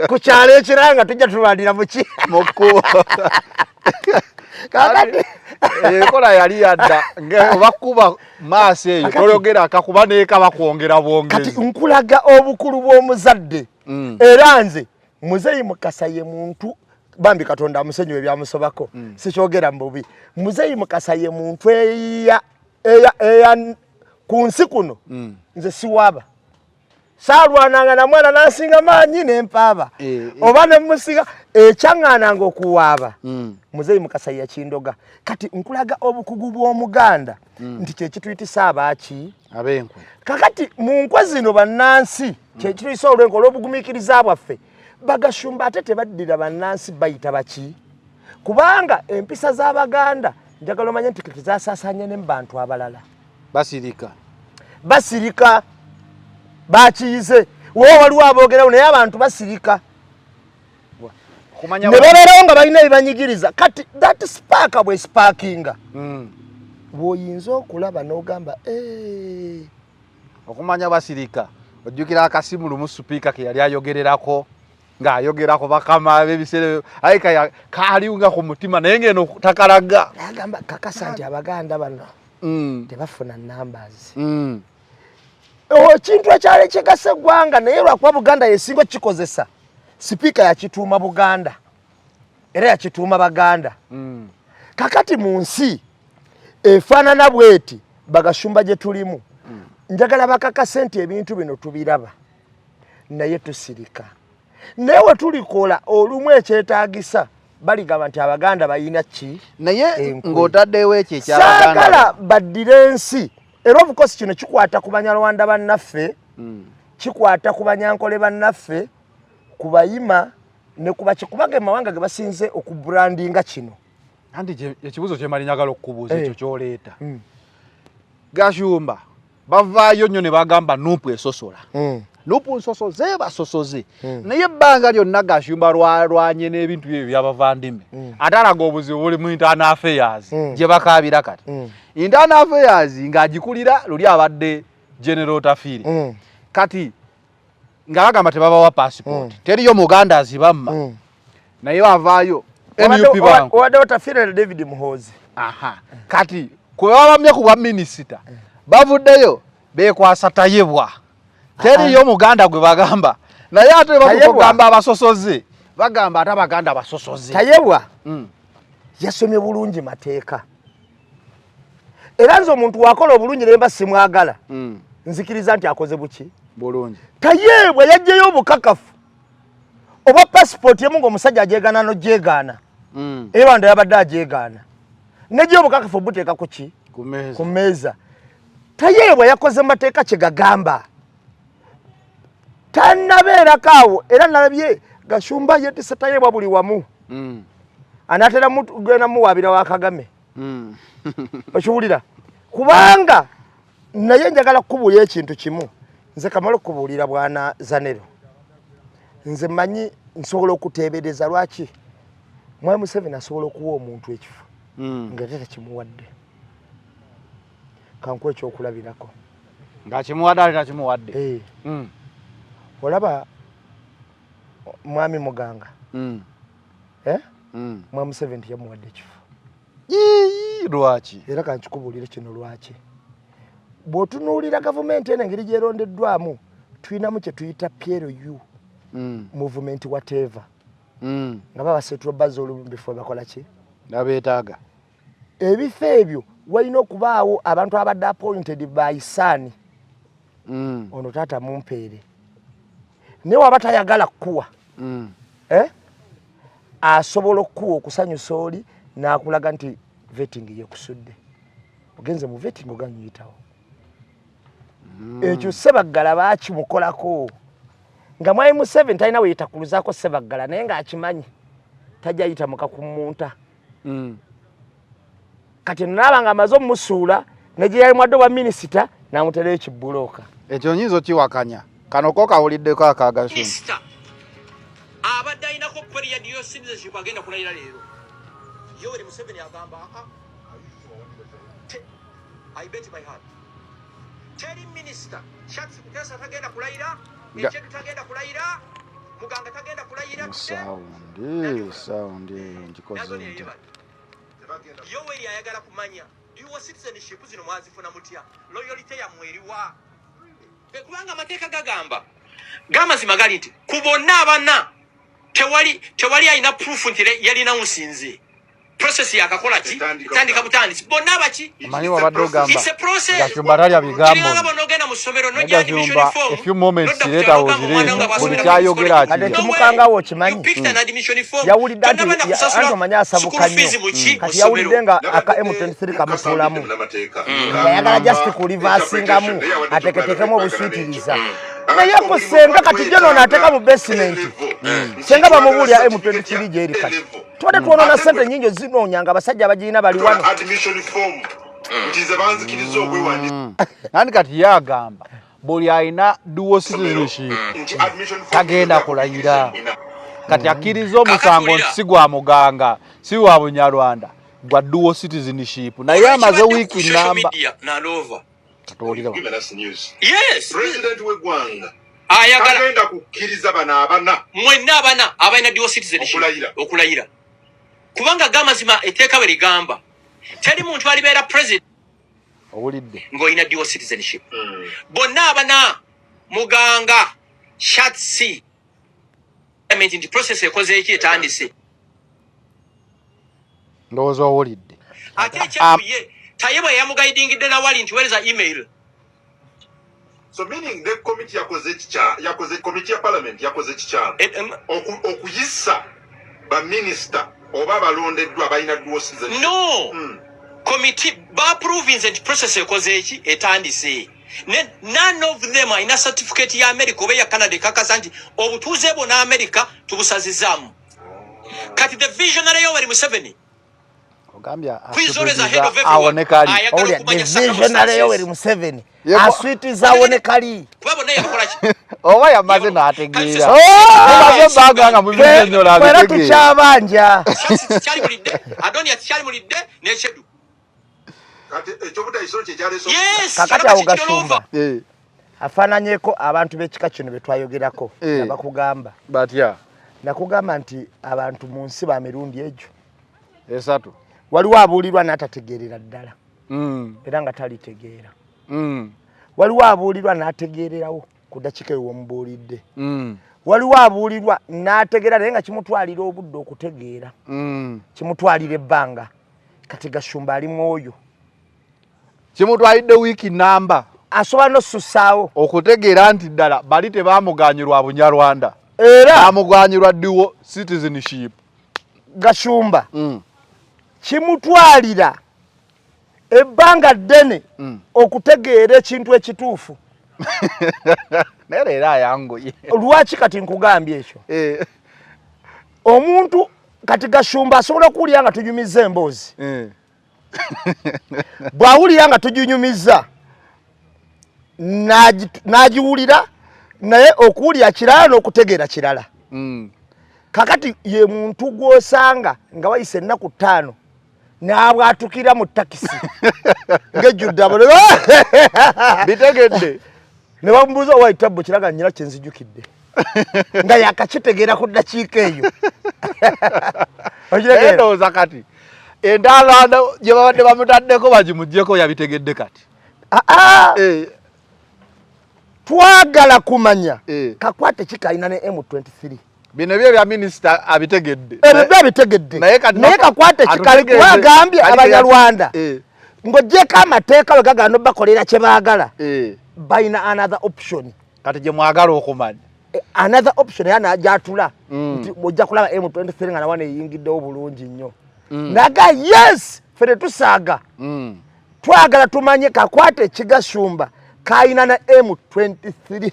ku kyalo ekiranga tujja tubalira muki mukkuba kakati Kola yali yadda bakuba maaso eyo toyogera akakuba neeka bakwongera bwongezi. Kati nkulaga obukulu bw'omuzadde era nze Muzeeyi Mukasa ye muntu bambi Katonda amusenyu ebyamusobako sikyogera mbubi. Muzeeyi Mukasa ye muntu eya ku nsi kuno nze siwaaba salwananga na mwana nasinga maanyi nempaaba oba ne musiga ekyaŋŋaananga okuwaaba Muzeeyi Mukasa yakindoga. Kati nkulaga obukugu bw'Omuganda nti kye kituyitisa abaaki abenkwe. Kakati mu nkwe zino bannansi kye kituyisa olwenko olw'obugumiikiriza bwaffe Bagashumba ate tebaddira bannansi bayita baki kubanga empisa z'Abaganda njagala omanye nti tezasaasaanye ne mu bantu abalala basirika bakiyize wo waliwo aboogerawo naye abantu basirika ne babeerawo nga balina ebibanyigiriza. Kati that sparka bwe sparkinga bw'oyinza okulaba n'ogamba okumanya basirika ojjukira akasimu lumu supiika ke yali ayogererako ng'ayogerako bakama b'ebiseera ayi kaaliunga ku mutima naye ng'eno takalaga agamba kakasa nti Abaganda bano tebafuna numbers kintu ekyali kigasa eggwanga naye lwakuba Buganda yesinga kikozesa sipiika yakituuma Buganda era yakituuma Baganda. Kakati mu nsi efaanana bweti Bagashumba gye tulimu njagala bakakase nti ebintu bino tubiraba naye tusirika naye we tulikola olumu ekyetaagisa baligamba nti Abaganda bayina ki naye ng'otaddewo ekyo eky'Abaganda saagala baddira ensi. Era obukosi kino kikwata ku Banyarwanda bannaffe kikwata ku Banyankole bannaffe ku Bayima ne kuba kikubaga emawanga ge basinze okubrandinga kino. Andi ekibuzo kye mali njagala okubuuza ekyo ky'oleeta Gashumba bavaayo nnyo ne bagamba Nuupu esosola Nuupu nsosoze basosoze naye ebbanga lyonna Gashumba lwalwanye n'ebintu ebyo by'Abavandimbe ate alaga obuzibu buli mu internal affairs gye bakaabira kati internal affairs ng'agikulira luli abadde General Tafiri kati nga bagamba tebabawa passport teriyo Muganda azibamma naye avaayo NUP bank owaddewo Tafiri David Muhoozi kati kwe babamye ku bwa minisita bavuddeyo beekwasa Tayebwa teriyo Muganda gwe bagamba naye ate bakugamba abasosoze bagamba ate Abaganda basosoze. Tayebwa yasomye bulungi mateeka era nze omuntu wakola obulungi naye mba simwagala nzikiriza nti akoze buki bulungi. Tayebwa yajjayo obukakafu oba passport yemu ng'omusajja ajeegaana n'ojeegaana ebanda yabadde ajeegaana nejja obukakafu obuteeka ku ki ku mmeeza. Tayebwa yakoze mateeka kye gagamba tannabeerako awo era nalabye Gashumba yettisa Tayebwa buli wamu anaatera genda muwaabira wa Kagame okiwulira kubanga naye njagala kukubuulira ekintu kimu nze kamala okubuulira bwana Zanero nze manyi nsobola okuteebereza lwaki Mwai Museveni asobola okuwa omuntu ekifo nga tekimuwadde kankuwa ekyokulabirako ng'akimuwadde ate takimuwadde olaba mwami Muganga Mwai Museveni yamuwadde ekifo lwaki era kankikubuulire kino lwaki bw'otunuulira gavumenti eno engeri gyerondeddwamu tulinamu kye tuyita PLU movement whatever nga babaseetula bazza olubifo bakola ki nabeetaaga ebifo ebyo walina okubaawo abantu abadde appointed by Sani ono taata mumpeere naye waba tayagala kukuwa asobola okukuwa okusanyusa oli n'akulaga nti vetting yekusudde ogenze mu vetting oganyuyitawo ekyo Ssebaggala baakimukolako nga Mwai Museveni talina weyetakuluzaako Ssebaggala naye ng'akimanyi tajja yita muka kummunta kati naaba nga amaze omusuula ne gye yali mwadde wa minisita n'amuterayo ekibulooka ekyo nyinza okiwakanya kano ko kawuliddeko akagashumba abadde alinako period yo citizenship agenda kulayira leero Yoweri Museveni agamba I bet by heart teri minister Shatsi Mutesa tagenda kulayira Echetu tagenda kulayira Muganga tagenda kulayira sound njikoze Yoweri ayagala kumanya dual citizenship zino mwazifuna mutya loyalty ya mweriwa kubanga amateeka gamazima gali nti ku bonna abana tewali alina proof nti yalina musinze process yakakola ki tandika butandisi bonna abaki amanyi wabadde ogamba Gachumba talya bigambo a few moments later buli kyayogera ati tumukangawo kimanyi yawulidde anti omanya asabuka nnyo kati yawulidde nga aka M23 kamusuulamu yayagala just kulivasingamu ateketekemu obuswitiriza naye ko senga kati gye noono ateeka mu basement senga bamubuulya M23 gyeri kati tubadde tuwonoona ssente nnyingi zinoonyanga abasajja abagirina bali wano nandi kati yagamba buli alina dual citizenship tagenda kulayira kati akkiriza omusango nti si gwa muganga si wa bunyarwanda gwa dual citizenship naye amaze wiiki namba President w'eggwanga ayagala kukkiriza bana abana mwenna abana abalina dual citizenship okulayira kubanga gamazima eteeka bwe ligamba teri muntu alibeera president owulidde ng'olina dual citizenship bonna abana muganga shatsi nti process ekoze eki etandise ndowooza owulidde ate ekyakuye taye bwe yamugaidingidde nawali nti wereza email. So meaning the committee yakoze committee ya parliament yakoze kikyalo okuyisa ba minister oba balondeddwa balina dual citizenship. No committee ba proving that process ekoze eki etandise none of them ina certificate ya America oba ya Canada kakasa nti obutuuze bo na America tubusazizaamu kati the visionary Yoweri Museveni ogambya awonekali owulya the visionary Yoweri Museveni aswitiza awonekali kubabona yakola ki oba yamaze n'ategeera omaze baganga mu binyonyola ategeera tukyabanja kyali mulidde Adonia kyali mulidde n'ekyedu kati ekyobuta isoro kye kyaleso kakati awo Gachumba afaananyeko abantu b'ekika kino be twayogerako abakugamba batya nakugamba nti abantu mu nsi ba mirundi egyo esatu waliwo abuulirwa n'atategeerera ddala era nga talitegeera waliwo abuulirwa n'ategeererawo ku ddakiika eyo womubuulidde waliwo abuulirwa n'ategeera naye nga kimutwalira obudde okutegeera kimutwalira ebbanga kati Gachumba ali mwoyo kimutwalidde wiiki namba asobola n'ossusaawo okutegeera nti ddala bali tebaamuganyirwa bunyarwanda era bamuganyirwa dual citizenship. Gachumba kimutwalira ebbanga ddene okutegeera ekintu ekituufu naye era ayangoye lwaki kati nkugambye ekyo omuntu kati Gachumba asobola okuwulira nga tunyumiza emboozi bw'awulira nga tuginyumiza n'agiwulira naye okuwulira kirala n'okutegeera kirala kakati ye muntu gw'osanga nga wayise ennaku 5 n'abwatukira mu takisi ng'ejjudde abole bitegedde ne bamubuuza owayita bbo kiraga nnyina kye nzijjukidde nga yakakitegeera ku ddakiika eyo endowooza kati endaalanda gye babadde bamutaddeko bagimuggyeko yabitegedde kati twagala kumanya kakwate kikalina ne M23 bino ebyo bya minisita abitegedde ebyo abitegedde naye kakwate kikali kwagambye abanyarwanda ng'oggyeko amateeka bwe gagano bakolera kye baagala balina another option kati gye mwagala okumanya another option era n'agyatula nti ojja kulaba M23 nga nawana eyingiddewo bulungi nnyo naga yes ffe tusaaga twagala tumanye kakwate Gachumba kayina na M23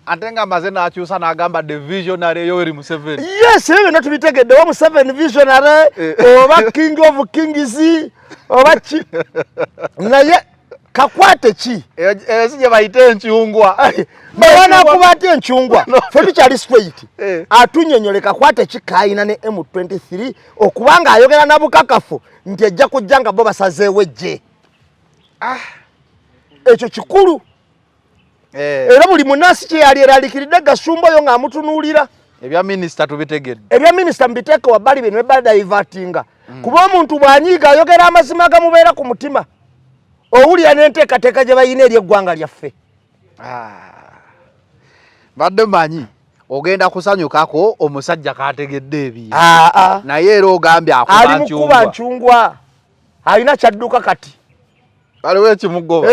ate nga amaze n'akyusa n'agamba the visionary Yoweri Museveni. Yes, ebyo byonna tubitegedde oba Museveni visionary oba king of kings oba ki naye kakwate ki si gye bayita enkyungwa bawanakuba ate enkyungwa ffe tukyali straight atunnyonnyole kakwate ki kayina ne M23 okubanga ayogera na bukakafu nti ejja kujja nga bo basazeewo ejje ekyo kikulu era buli munaasi kye yali eralikiridde Gachumba oyo ng'amutunuulira ebya minisita tubitegedde ebya minisita mbiteeke wabbali bino ebadivatinga kuba omuntu bwanyiga ayogera amazima agamubeera ku mutima owulira n'enteekateeka gye bayina eri eggwanga lyaffe. Badde manyi ogenda kusanyukako omusajja kategedde ebintu naye era ogambye ali mukuba ncungwa alina kyadduka kati aliwo ekimugoba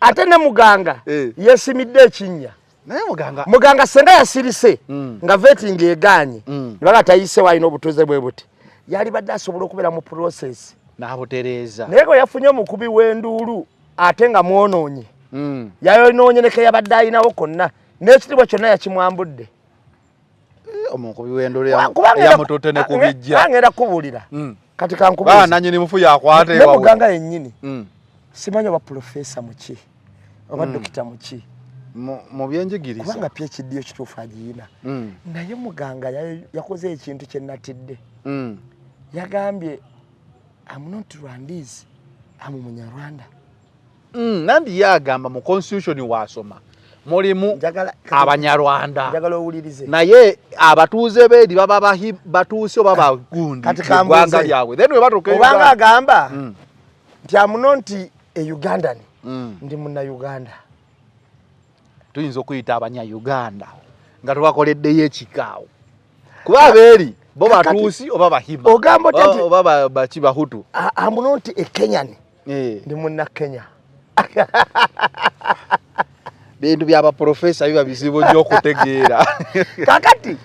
ate ne muganga yesimidde ekinnya naye muganga senga yasirise nga vetting egaanye nibaga tayise walina obutuuze bwe buti yali badde asobola okubeera mu process n'abutereeza naye ko yafunye omukubi w'enduulu ate nga mwonoonye yayonoonye ne ke yabadde alinawo konna n'ekitibwa kyonna yakimwambudde omukubi w'enduulu yamututte ne kubijja ngenda kubuulira kati kankubuuza nanyini mufu yakwate ne muganga yennyini simanyi oba profesa muki oba dokita muki mu byenjigiriza kubanga PhD ekituufu agiyina naye muganga yakoze ekintu kye natidde yagambye I'm not Rwandese I'm Munyarwanda nandi yagamba mu constitution wasoma mulimu Abanyarwanda njagala owulirize naye abatuuze beeri baba batuuse oba bagundi eggwanga lyabwe then we batuuka obanga agamba nti I'm not a Ugandan ndi Munnayuganda tuyinza okuyita Abanya-Uganda nga tubakoleddeyo ekikaawo kuba abeeri bo batuusi oba bahima ogamba oba bakibahutu I'm not a Kenyan ndi Munnakenya bintu by'abaprofesa biba bizibu nnyo okutegeera kakati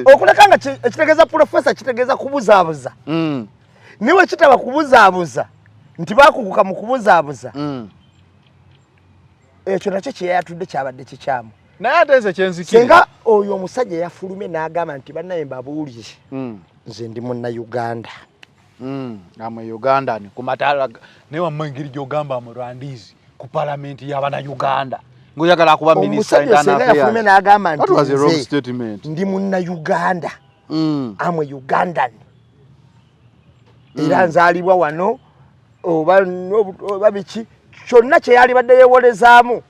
okuleka nga ekitegeeza profesa kitegeeza kubuzaabuza niwe kitaba kubuzaabuza nti bakuguka mu kubuzaabuza ekyo nakyo kye yatudde kyabadde kikyamu naye ate nze kyenzikira senga oyo omusajja yafulumye n'agamba nti bannaye mbabuulire nze ndi Munnayuganda Uganda ku matala naye wamma engeri gy'ogamba Murwandizi ku palamenti y'Abannayuganda ng'oyagala kuba minisita yafulumye n'agamba nti ndi Munnayuganda amwe Ugandan era nzaalibwa wano oba biki kyonna kye yali badde yeewolezaamu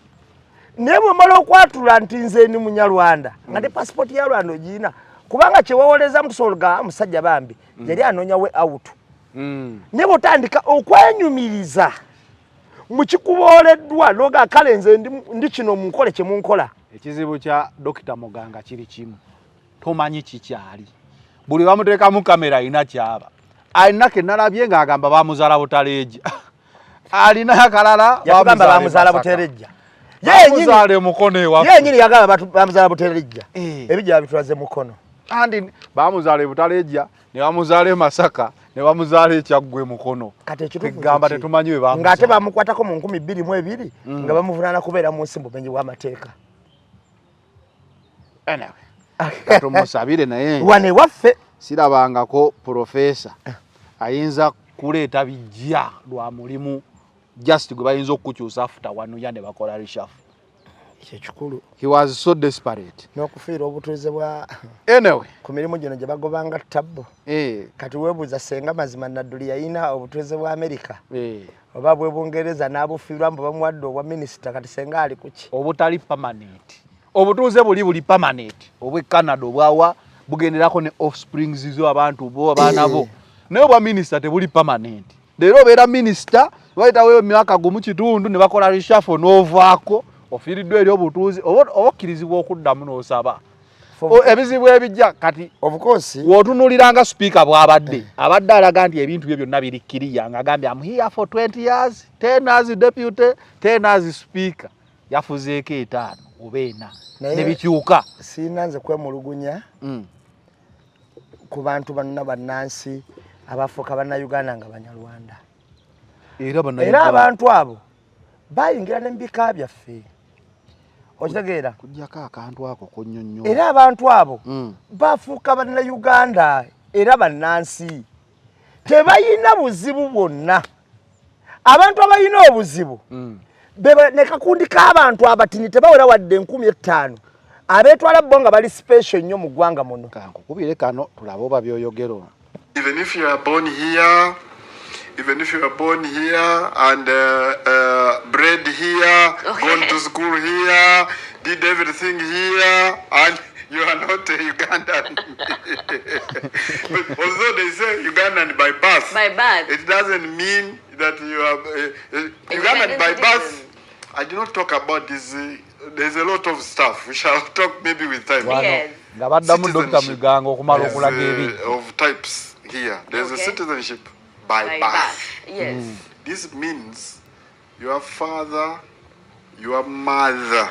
naye bw'omala okwatula nti nze ni Munyarwanda nga ne pasipoti ya Rwanda ogiyina kubanga kyeweewolezaamu tusobola musajja bambi yali anoonya we out naye bw'otandika okwenyumiriza mu kikubooleddwa n'oga kale nze ndi kino munkole kye munkola ekizibu kya Dokita Muganga kiri kimu tomanyi kikyali buli bamuteekamu kamera alina kyaba alina kenalabye ng'agamba bamuzaala butaleeja alina akalala yagamba bamuzaala buterejja bamuzaale mukono ewa yenyini yagamba bamuzaala buterejja ebijja bitulaze mukono andi bamuzaale butaleeja ne bamuzaale Masaka ne bamuzaale Kyaggwe mukono kati ekituufu gamba tetumanyi we bamuzaala ng'ate bamukwatako mu 2022 nga bamuvunaana kubeera mu nsi mu bumenyi bw'amateeka tumusabire naye wane waffe sirabangako profesa ayinza kuleeta bijja lwa mulimu just gwe bayinza okukyusa after wanuya ne bakola reshuffle ekikulu he was so desperate n'okufiira obutuuze bwa anyway ku mirimu gino gye bagobanga tabbo kati weebuuza senga mazima nadduli yayina obutuuze bwa Amerika oba bw'Ebungereza n'abufiirwa mbu bamuwadde obwa minisita kati senga ali kuki obutali permanent obutuuze buli permanent obwe Canada obwawa bugenderako ne offsprings zo abantu bo abaana bo naye obwa minisita tebuli permanent leero obeera minisita bayitawo emyaka gumu kitundu ne bakola reshuffle n'ovaako ofiiriddwa eri obutuuzi oba okkirizibwa okuddamu n'osaba ebizibu ebijja kati of course w'otunuuliranga speaker bw'abadde abadde alaga nti ebintu bye byonna birikkiriya ng'agambye I'm here for 20 years 10 as deputy 10 as speaker yafuzeeko 5 oba 4 ne bikyuka siina nze kwemulugunya ku bantu bonna bannansi abafuuka Bannayuganda nga Banyarwanda era abantu abo bayingira n'embika byaffe okitegeera kujjako akantu ako kunnyonnyola era abantu abo bafuuka Bannayuganda era bannansi tebayina buzibu bwonna abantu abalina obuzibu ne kakundi k'abantu abatini tebawera wadde 15,000 abeetwala bo nga bali special nnyo mu ggwanga muno kankukubire kano tulabe oba by'oyogera even if you are born here and bred here, gone to school here, did everything here, and you are not a Ugandan. Although they say birth. It doesn't mean that you are Ugandan by birth. I do not talk about this. There's a lot of stuff. We shall talk maybe with time. Yes. Of types here. There's a citizenship by birth. Yes. This means your father, your mother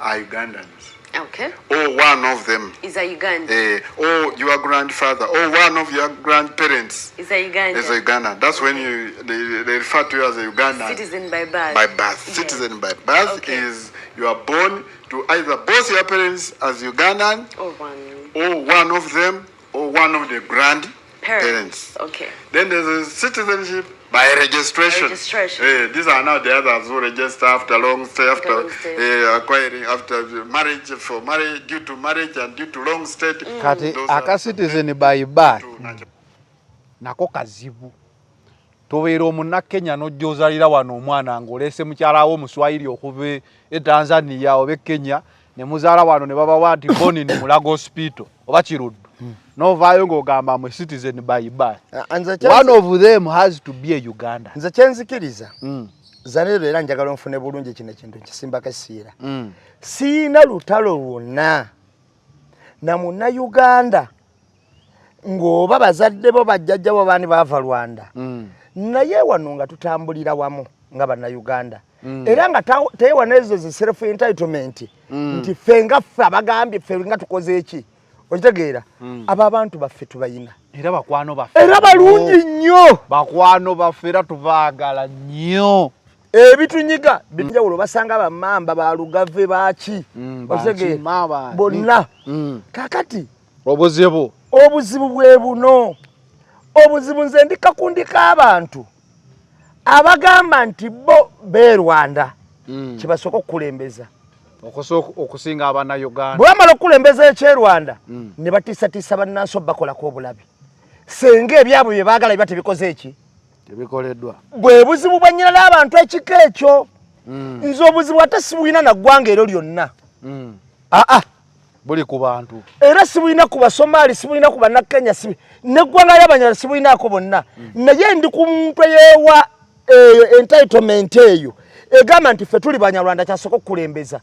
are Ugandans. Okay. Or one of them is a Ugandan. Or your grandfather, or one of your grandparents is a Ugandan. Is a Ugandan. That's when they refer to you as a Ugandan. Citizen by birth. By birth. Yes. Citizen by birth is you are born to either both your parents as Ugandan, or one of them, or one of the grandparents. Okay. Then there's a citizenship by registration. These are now the others who register after long stay, after acquiring, after marriage, for marriage, due to marriage and due to long stay. Kati aka citizen by birth nako kazibu. Tobeera omunna Kenya n'ojjozalira wano omwana ng'olese mukyala wo Muswahili okuva e Tanzania oba Kenya ne muzaala wano ne babawa nti boni ni Mulago Hospital oba Kiruddu. Novaayo ng'ogamba mu citizen by birth. One of them has to be a Uganda. Nze kyenzikiriza. Zanero era njagala nfune bulungi kino ekintu kisimba kasiira. Siina lutalo lwonna na munna Uganda ng'oba bazadde bo bajjajja bo baani baava Rwanda. Naye wano nga tutambulira wamu nga Bannayuganda. Era nga teewa n'ezo zi self entitlement nti ffe nga ffe abagambye ffe nga tukoze eki. Okitegeera abo abantu baffe tubayina era bakwano baffe era balungi nnyo bakwano baffe era tubaagala nnyo ebitunyiga bijawulo basanga bamamba ba Lugave baaki okitegeera bonna kakati obuzibu bwe buno obuzibu nze ndikakundika abantu abagamba nti bo be Rwanda kibasooka okukulembeza okusinga abana Uganda bwamala okulembeza ekye Rwanda ne batiisatiisa bannansi bakolako obulabi senga ebyabwe bye baagala biba tebikoze eki tebikoleddwa bwe buzibu bwa nnyina n'abantu ekiko ekyo nze obuzibu ate sibulina na ggwanga ero lyonna buli ku bantu era sibulina ku Basomali sibulina ku Bannakenya n'eggwanga ly'Abanyala sibulinaako bonna naye ndi ku muntu eyeewa entitlement eyo egamba nti ffe tuli Banyarwanda kyasooka okukulembeza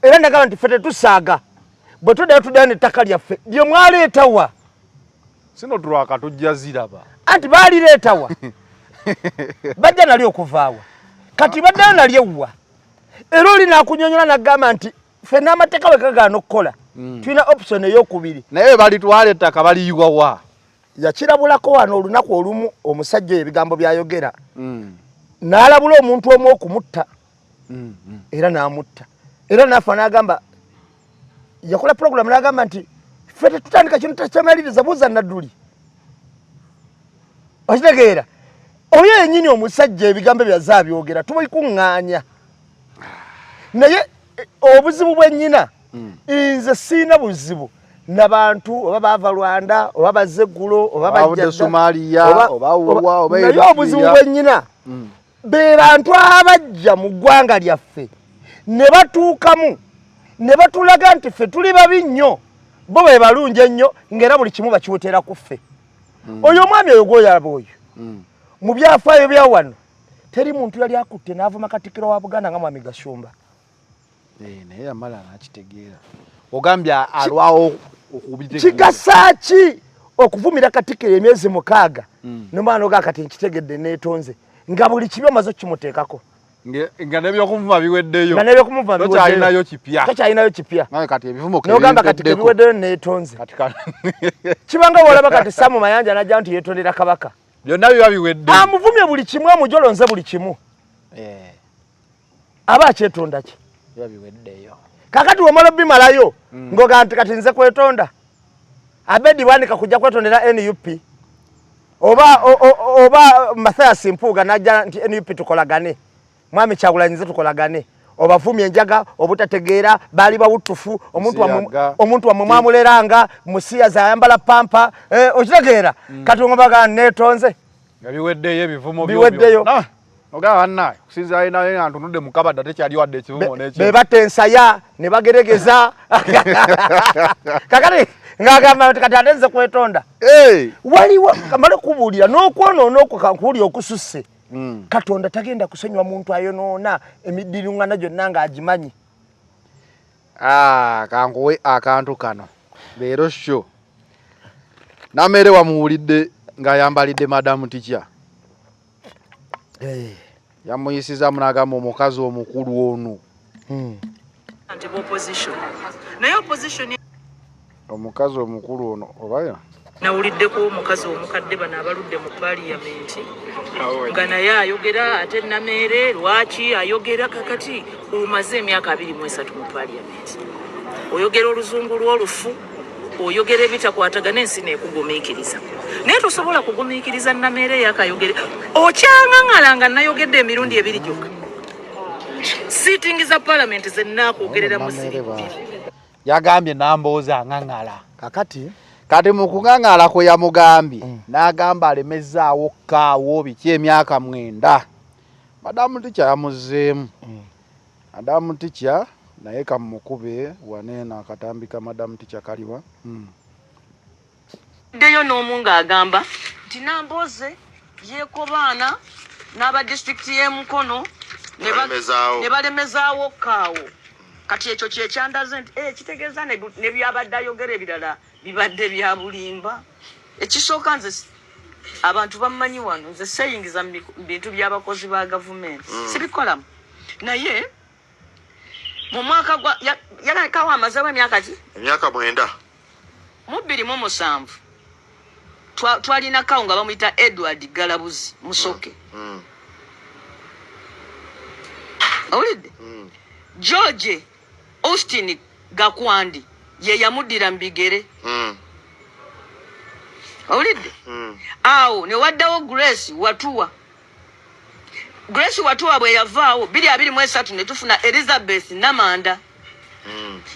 era ndagamba nti ffe tetusaaga bwe tuddayo n'ettaka lyaffe lye mwaleetawa sino tulwaka tujja ziraba anti baalireetawa bajja nali okuvaawa kati baddayo nali ewuwa era oli naakunyonyola n'agamba nti ffe n'amateeka we kagaana okukola tulina option ey'okubiri naye balitwala ettaka baliyiwa wa yakirabulako wano olunaku olumu omusajja ebigambo byayogera n'alabula omuntu omu okumutta era n'amutta era n'afa n'agamba yakola program n'agamba nti ffe tetutandika kino takyamaliriza buuza Nadduli okitegeera oyo yennyini omusajja ebigambo byazze abyogera tubikuŋŋaanya naye obuzibu bwennyina nze siina buzibu n'abantu oba baava Rwanda oba bazeggulo oba bajjadda oba naye obuzibu bwennyina be bantu abajja mu ggwanga lyaffe ne batuukamu ne batulaga nti ffe tuli babi nnyo bo be balungi ennyo ng'era buli kimu bakiwetera ku ffe oyo omwami oyo gw'oyaba oyo mu byafaayo bya wano teri muntu yali akutte n'avuma Katikkiro wa Buganda nga Mwami Gashumba naye yamala n'akitegeera ogambye alwawo okubitegeera kigasa ki okuvumira Katikkiro emyezi 6 n'omwana oga kati nkitegedde neetonze nga buli kibi omaze okimuteekako nga n'ebyokumuvuma biweddeyo tokyalinayo kipya kati ebivumo n'ogamba kati kebiweddeyo neetonze kibanga bw'olaba kati Samu Mayanja n'ajja nti yeetondera Kabaka byonna biba biwedde amuvumye buli kimu amujolonze buli kimu aba akyetonda ki biba biweddeyo kakati wamala bimalayo ng'ogamba nti kati nze kwetonda Abedi Bwanika kujja kwetondera NUP oba Mathias Mpuuga n'ajja nti NUP tukolagane Mwami Kyagulanyi nze tukolagane obavumye enjaga obutategeera baali bawutufu omuntu wamwe mwamuleranga musiyazi ayambala pampa okitegeera kati ngobaga neetonze biweddeyo ebivumo biweddeyo ogaba bannaye kusinzira naye nga ntunudde mu kabada tekyali wadde ekivumo n'ekyo be batensaya ne bageregeza kakati ngagamba kati atenze kwetonda waliwo kamale kubuulira n'okwonoona okwo kankuli okususse Katonda tagenda kusonyiwa muntu ayonoona emiddiriŋŋana gyonna ng'agimanyi. Kankuwe akantu kano leero sho Namere wamuwulidde ng'ayambalidde Madamu Teacher. Yamuyisiza munagamba omukazi omukulu ono. Naye opposition omukazi omukulu ono obayo nawuliddeko omukazi omukadde bano abaludde mu parliament nga naye ayogera ate Namere lwaki ayogera kakati omaze emyaka 23 mu parliament oyogera oluzungu lw'olufu oyogera ebitakwatagana ensi neekugumiikiriza naye tosobola kugumiikiriza Namere yakayogere okyangaŋŋala nga nayogedde emirundi 2 gyokka sitting za parliament zennaakwogerera mu siri yagambye nambooza aŋaŋŋala kakati kati mu kuŋaŋŋala kwe yamugambye n'agamba alemezaawo kaawo biki emyaka 9 Madamu Teacher yamuzzeemu Madamu Teacher naye kamukube waneena akatambika Madamu Teacher kaliwa deyo n'omu ng'agamba nti Nambooze yeekobaana n'aba district y'e Mukono ne balemezaawo kaawo kati ekyo kyekyandaze nti kitegeeza ne byabadde ayogera ebirala bibadde bya bulimba ekisooka nze abantu bamanyi wano nze seyingiza mu bintu by'abakozi ba gavumenti sibikolamu naye mu mwaka gwa yalakawo amazeewo emyaka 9 mu 2007 twalinakawo nga bamuyita Edward Galabuzi Musoke awulidde George Austin Gakwandi ye yamuddira mbigere awulidde awo ne waddawo Grace Watuwa bwe yavaawo 2023 ne tufuna Elizabeth Namanda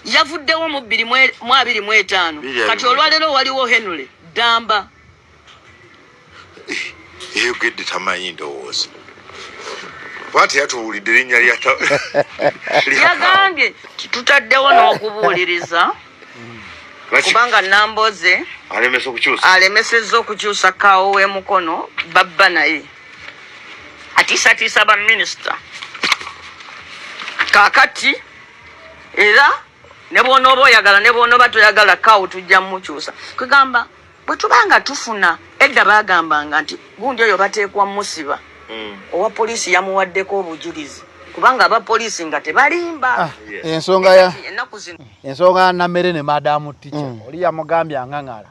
yavuddewo mu 2025 kati olwaleero waliwo Henry Damba yogedde tamanyi ndowooza Wati yatuwulidde linnya lyata yagambye tutaddewo n'okubuuliriza kubanga Nambooze alemesezza okukyusa kaawo w'e Mukono babba naye atiisatiisa baminisita kaakati era ne bw'onooba oyagala ne bw'onooba toyagala kaawo tujja mukyusa kwegamba bwe tubanga tufuna edda baagambanga nti gundi oyo bateekwa musiba owa poliisi yamuwaddeko obujulizi kubanga abapoliisi nga tebalimba ensonga ya Namere ne Madamu Teacher oli yamugambye aŋaŋŋala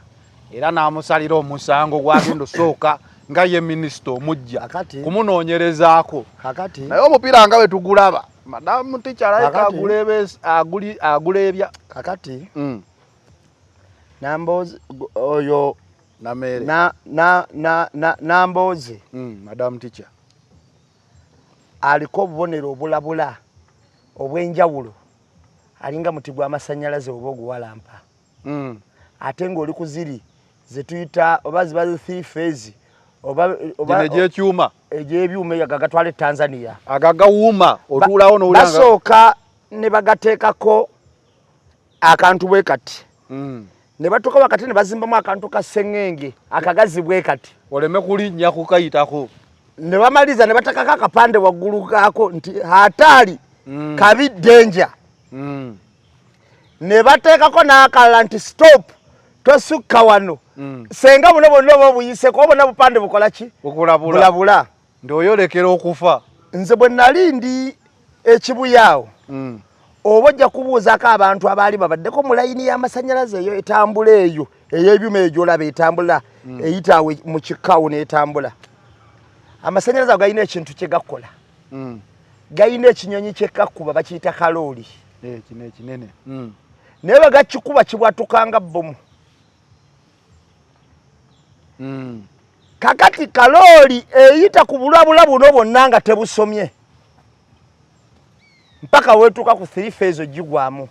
era n'amusalira omusango gwagenda osooka nga ye minisita omujja kumunoonyerezaako naye omupiira nga bwe tugulaba Madamu Teacher alayika agula ebya kakati Nambooze oyo Namere Nambooze Madamu Teacher aliko obubonero obulabula obw'enjawulo alinga muti gw'amasannyalaze oba oguwalampa ate ng'oli ku ziri ze tuyita oba ziba 3 phase oba egy'ekyuma egy'ebyuma agagatwala Tanzania agagawuuma otuulawo n'owulanga basooka ne bagateekako akantu bwe kati ne batuuka wakati ne bazimbamu akantu ka sseŋŋenge akagazi bwe kati oleme kulinnya kukayitako ne bamaliza ne batakako akapande waggulu kaako nti hatali kabi danger ne bateekako n'akalala nti stop tosukka wano senga buno bonna oba obuyiseko obona bupande bukola ki bulabula ndoyolekera okufa nze bwe nali ndi ekibuyaawo oba ojja kubuuzaako abantu abaali babaddeko mu layini y'amasannyalaze eyo etambula eyo ey'ebyuma egyo olaba etambula eyitaawo mu kikawo n'etambula amasannyalaze ago galina ekintu kye gakola galina ekinyonyi kye kakkuba bakiyita kalooli kino ekinene naye bagakikuba kibwatukanga bbomu kakati kalooli eyita ku bulabula buno bwonna nga tebusomye mpaka wetuuka ku 3 phase ogigwamu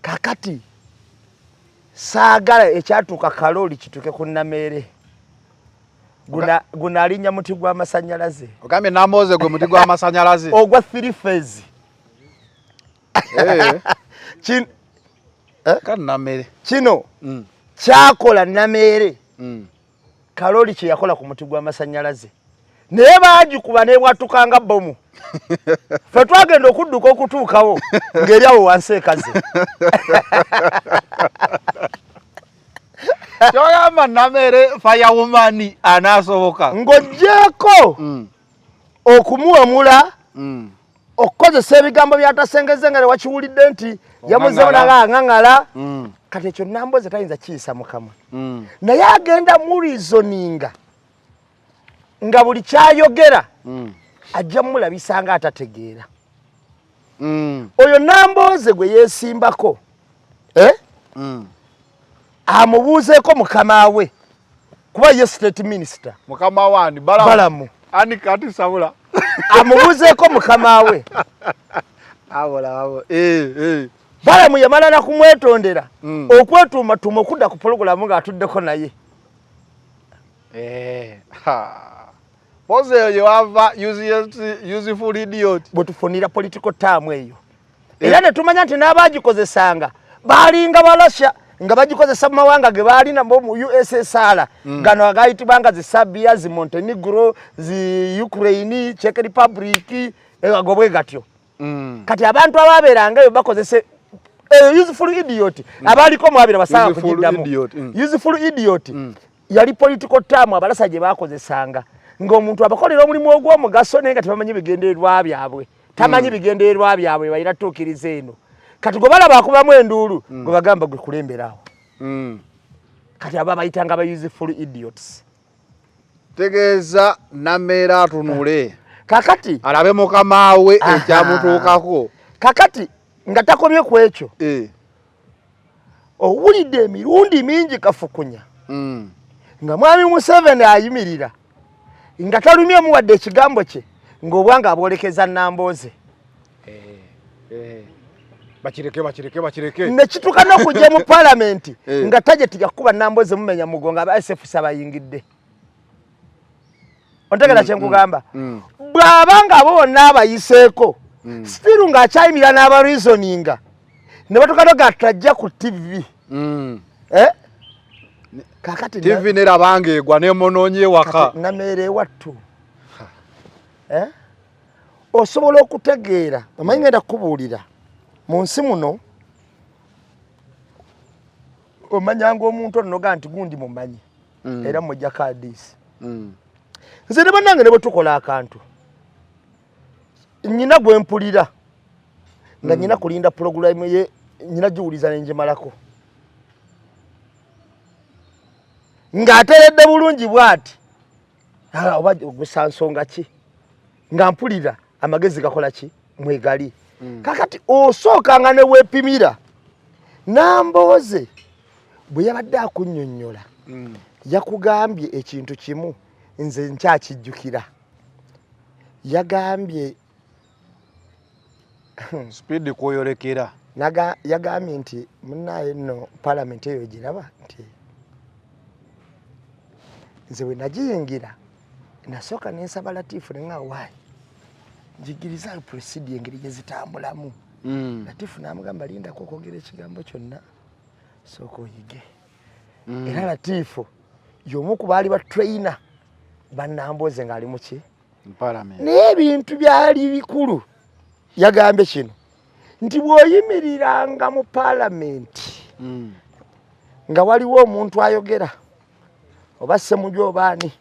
kakati saagala ekyatuuka kalooli kituuke ku Namere guna alinnya muti gw'amasannyalaze ogambye Nambooze gwe muti gw'amasannyalaze ogwa 3 phase Kan Namere. Kino kyakola Namere. Kaloli kye yakola ku muti gw'amasannyalaze. Naye baagikuba n'ebwatukanga bomu. Ffe twagenda okudduka okutuukawo ng'eri awo wansi ekaze. Kyogamba Namere firewoman anaasoboka. Ng'oggyeko okumuwemula okukozesa ebigambo byatasengeze nga tewakiwulidde nti yamuzeewo nagaŋaŋala. Kati ekyo Nambooze tayinza kiyisa mukama. Naye agenda mu reasoninga nga buli kyayogera ajja mulabisa nga atategeera. Oyo Nambooze gwe yeesimbako amubuuzeeko mukama we kuba ye state minister. Mukama wani Balamu ani kati sabula amubuuzeeko mukama we Balamu yamala na kumwetondera okwetuumatuma okudda ku pologulamu ng'atuddeko naye. Pose you have useful idiot. Bwetufunira political term eyo. Era ne tumanya nti n'abaagikozesanga baalinga balasha nga bagikozesa mu mawanga ge baalina mu USSR. Gano agayitibwanga zi Serbia, zi Montenegro, zi Ukraine, Czech Republic, agobwe gatyo. Kati abantu ababeeranga eyo bakozese useful idiot. Abaaliko mwabira basanga kujiddamu. Useful idiot. Yali political term abalasa gye bakozesanga. Ng'omuntu abakolera omulimu ogw'omugaso naye nga tebamanyi bigendererwa byabwe. Tamanyi bigendererwa byabwe bayira tuukiriza eno. Kati gwe balaba akubamu enduulu gwe bagamba gwe kulemberawo. Kati aba bayitanga ba useful idiots. Tegeeza Namere atunule. Kakati alabe mukama we ekyamutuukako. Kakati nga takomye ku ekyo. Owulidde emirundi mingi kafukunya. Nga mwami Museveni ayimirira. Nga talumye muwadde ekigambo kye ng'obwanga abwolekeza Nambooze. Bachireke. Ne kituka n'okujja mu parliament nga tajeti yakuba Nambooze mumenya mugonga aba SFC abayingidde. Ontegera kye nkugamba. Bw'abanga abo bonna abayiseeko still ng'akyayimira n'aba reasoninga ne batukano gatajja ku TV. Kakati TV nerabanga egwa nemonoonye waka. Namere wattu. Osobola okutegeera amanyi ngenda kubuulira mu nsi muno omanyanga omuntu onnoga nti gundi mumanyi era mujja kaadisi. Nze ne bannange ne bwe tukola akantu nnyina gwe mpulira nga nnyina kulinda pulogulamu ye nnyina giwuliza ne ngimalako. Ng'ateredde bulungi bw'ati oba gusa nsonga ki nga mpulira amagezi gakola ki mwegali. Kakati osookanga ne weepimira Nambooze bwe yabadde akunnyonnyola yakugambye ekintu kimu nze nkyakijjukira. Yagambye speed kwoyolekera yagambye nti munnaye nno parliament eyo giraba nti nze we nagiyingira nasooka nensaba Latifu ne nga waayi njigiriza proceed engeri gye zitambulamu. Latifu n'amugamba lindako okwogera ekigambo kyonna sooka oyige. Era Latifu y'omu ku baali ba trainer ba Nambooze ng'ali mu ki naye ebintu byali bikulu. Yagambye kino nti bw'oyimiriranga mu palamenti nga waliwo omuntu ayogera oba ssemujja obaani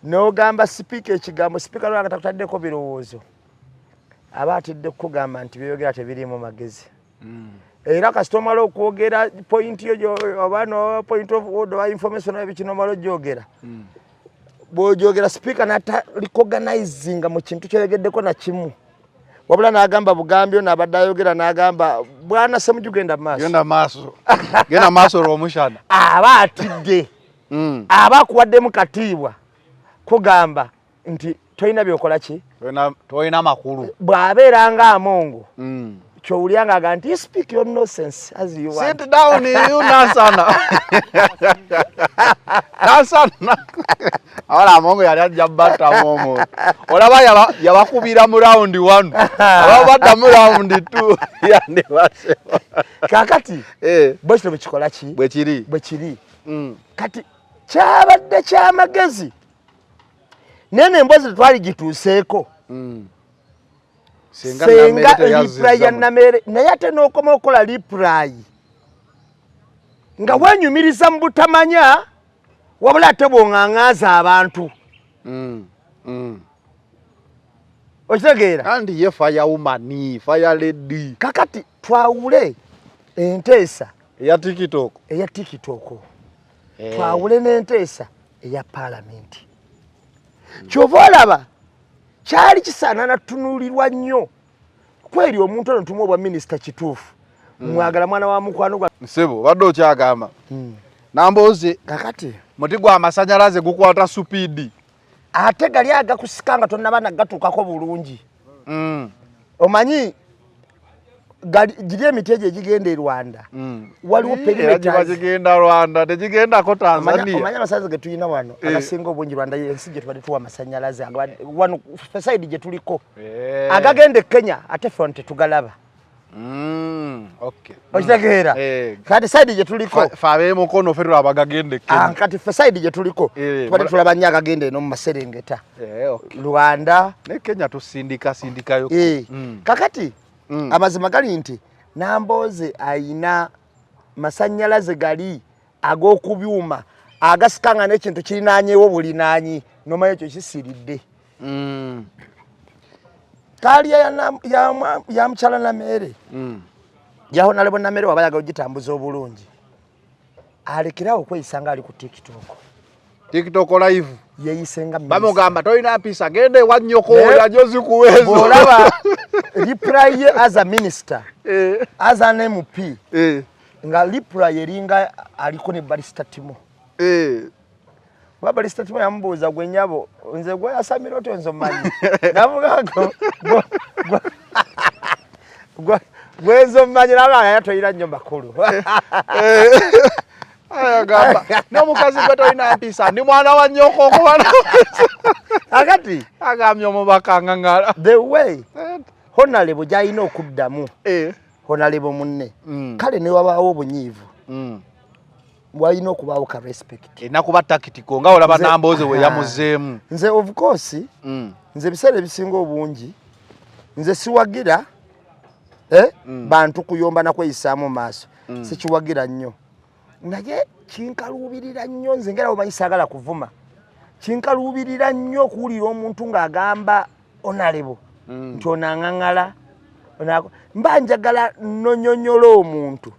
n'ogamba sipiika ekigambo sipiika lwanga takutaddeko birowoozo aba atidde kukugamba nti byeyogera tebiriimu magezi. Era kasita omala okwogera point yo oba no point of order oba information oba biki n'omala ogyogera bw'ogyogera sipiika n'atarecognizinga mu kintu kyoyogeddeko na kimu wabula n'agamba bugambyo n'abadde ayogera n'agamba bwana Ssemujju genda maaso genda maaso olw'omushana aba atidde aba akuwaddemu katiibwa kugamba nti toyina byokola ki toyina makulu bw'abeera nga Amongo kyowulyanga ga nti speak your nonsense as you want. Sit down you nasana. Nasana. Awala mongo yali ajja batta momo. Olaba yabakubira mu round 1. Ababatta mu round 2. Yandi base. Kakati bwe kikola ki? Bwe kiri. Kati kyabadde kyamagezi. Nene emboozi twali gituuseeko. Senga reply ya Namere naye ate n'okoma okola reply nga wenyumiriza mu butamanya wabula ate bw'oŋŋaŋaaza abantu. Okitegeera? Kandi ye fire woman, fire lady. Kakati twawule enteesa eya TikTok. Twawule n'enteesa eya Parliament. Kyova olaba kyali kisaana tunuulirwa nnyo kweri omuntu ono tumuwa minisita kituufu mwagala mwana wa mukwano gwa Nsebo badde okyagamba Nambooze kakati muti gwa amasanyalaze gukwata supidi ate gali agakusikanga tonnabana gatuukako bulungi. Omanyi giri emiti egyo egigenda e Rwanda waliwo gigenda Rwanda tegigendako Tanzania. Omanyi amasanyalaze ge tulina wano agasinga obungi Rwanda yensi gye tubadde tuwa amasanyalaze wano fesaidi gye tuliko agagenda e Kenya ate ffe tetugalaba. Okitegeera? Kati saidi gye tuliko fe ab'emukono ffe tulaba agagenda e Kenya. Kati ffe saidi gye tuliko tubadde tulaba nnyo agagenda eno mu Maserengeta Rwanda ne Kenya tusindikayo. Kakati amazima gali nti Nambooze ayina masanyalaze gali ag'okubyuma agasikanga n'ekintu kirinaanyeewo bulinaanyi n'omanyi ekyo kisiridde. Kaliya ya mukyala Namere yaho nalebo Namere wabayaga ogitambuza obulungi alekerawo okweyisanga ali ku TikTok live yeyisenga bamugamba tolina mpisa gende ewa nnyoko yajozi kuwezo olaba reply ye as a minister as an MP nga reply eringa aliko ne Barrister Timo Barrister Timo yamubuuza gwe nnyabo nze gwe yasamira otyo nze omanyi namugago gwenzo omanyi naba yatoyira nnyo makulu ayagamba n'omukazi gwe tolina mpisa ndi mwana wa nnyoko kubana akati agambye omubaka ngangala the way honalebo gyalina okuddamu honalebo munne kale ne wabaawo obunyiivu bwalina okubaawo ka respect enakuba takitiko nga olaba Nambooze we yamuzeemu. Nze of course nze ebiseera ebisinga obungi nze siwagira bantu kuyomba nakweyisaamu maaso sikiwagira nnyo naye kinkaluubirira nnyo nze ngera omanyi saagala kuvuma kinkaluubirira nnyo okuwulira omuntu ng'agamba onalebo nti onaŋaŋala mba njagala nonyonyola omuntu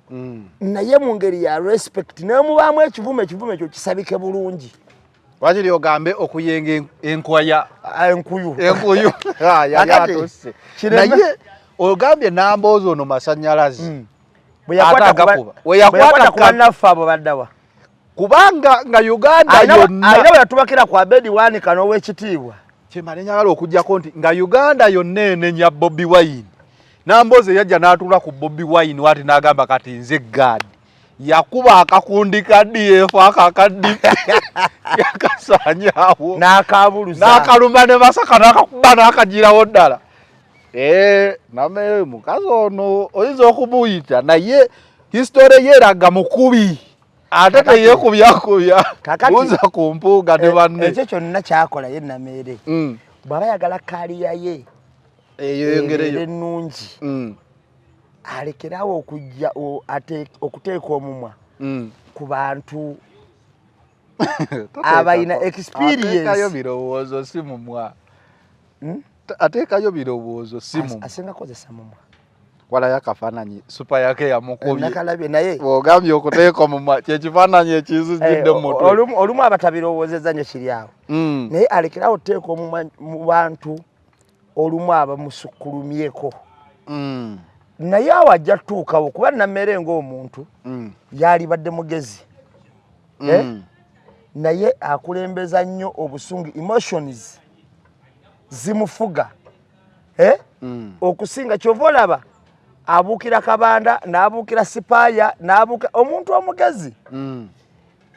naye mu ngeri ya respect nemubaamu ekivume ekyo kisabike bulungi. Wakiri ogambe okuyenga enkuyu naye ogambye Nambooze ono masanyalaze bwe yakwata ku bannaffe abo baddawa kubanga nga Uganda yonna alina bwe yatubakira ku Abedi Wanika n'owekitiibwa kyemale njagala okujjako nti nga Uganda yonna enenya Bobi Wine Nambooze yajja n'atuula ku Bobi Wine wati n'agamba kati nze gaadi yakuba akakundi ka DF akakaddi yakasaanyaawo n'akabuluza n'akaluma ne Masaka n'akakuba n'akagirawo ddala. Namere mukazi ono oyinza okumuyita naye history ye eraga mukubi ate teyekubyakubya buuza ku mpuuga ne banne. Ekyo kyonna kyakola ye Namere bw'aba yagala kaliya ye eyongereyo ennungi alekerawo okujja okuteeka omumwa ku bantu abalina experience. Ateekayo birowoozo si mumwa ateekayo birowoozo si mumwa asinga kozesa mumwa wala yakafaananyi supa yake yamukubye nakalabye naye bw'ogambye okuteeka omumwa kyekifaananyi ekizijjidde mu mutwe olumu abatabirowoozezza nnyo kiri awo naye alekerawo oteeka omumwa mu bantu olumu abamusukkulumyeko naye awo ajja tutuukawo kuba Namere ng'omuntu yalibadde mugezi naye akulembeza nnyo obusungu emotions zimufuga okusinga kyova olaba abuukira Kabanda n'abuukira Sipaaya n'abuuka omuntu omugezi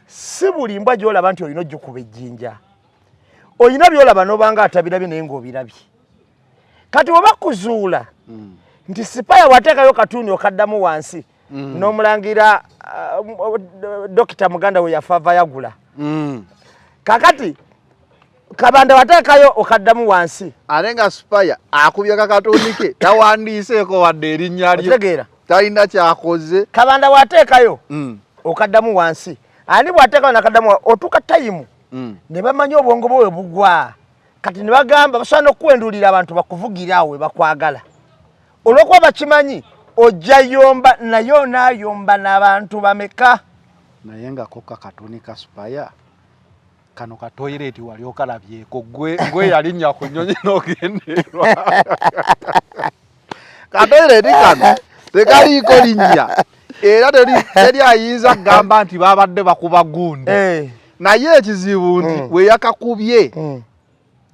si buli mbwa gy'olaba nti olina ojjukuba ejjinja olina by'olaba n'obanga atabirabye naye ng'obirabye kati bwe bakuzuula nti Sipaaya wateekayo katuuni okaddamu wansi n'omulangira Dokita Muganda we yafa Vayagula kakati Kabanda wateekayo okaddamu wansi ate nga Sipaaya akubye kakatuuni ke tawandiiseeko wadde erinnya lye otegeera talina kyakoze Kabanda wateekayo okaddamu wansi ani bwateekayo nakaddamu otuuka tayimu ne bamanyi obwongo bwe bugwa kati ne bagamba basobola n'okuwenduulira abantu bakuvugira awo we bakwagala olw'okuba bakimanyi ojja yomba naye onaayomba n'abantu bameka naye nga kokka katuuni ka Sipaaya kano ka toilet wali okalabyeko gwe yalinnya ku nnyonyi n'ogenderwa ka toilet kano tekaliiko linnya era teri ayinza kugamba nti babadde bakuba gundi naye ekizibu nti we yakakubye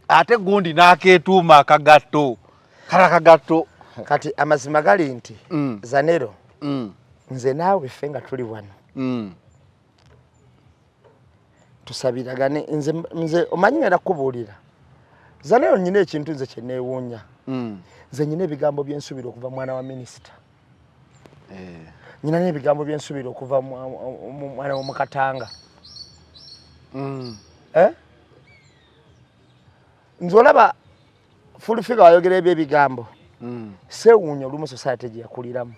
ate gundi n'akeetuuma akagatto kala kagatto kati amazima gali nti Zanero nze naawe ffe nga tuli wano tusabiragane nze omanyi ngenda kubuulira Zanero nyina ekintu nze kye neewuunya nze nyina ebigambo byensuubira okuva mwana wa minisita nyina n'ebigambo byensuubira okuva mwana w'omukatanga nze olaba Full-Figure wayogera ebyo ebigambo seewuunya olumu society gye yakuliramu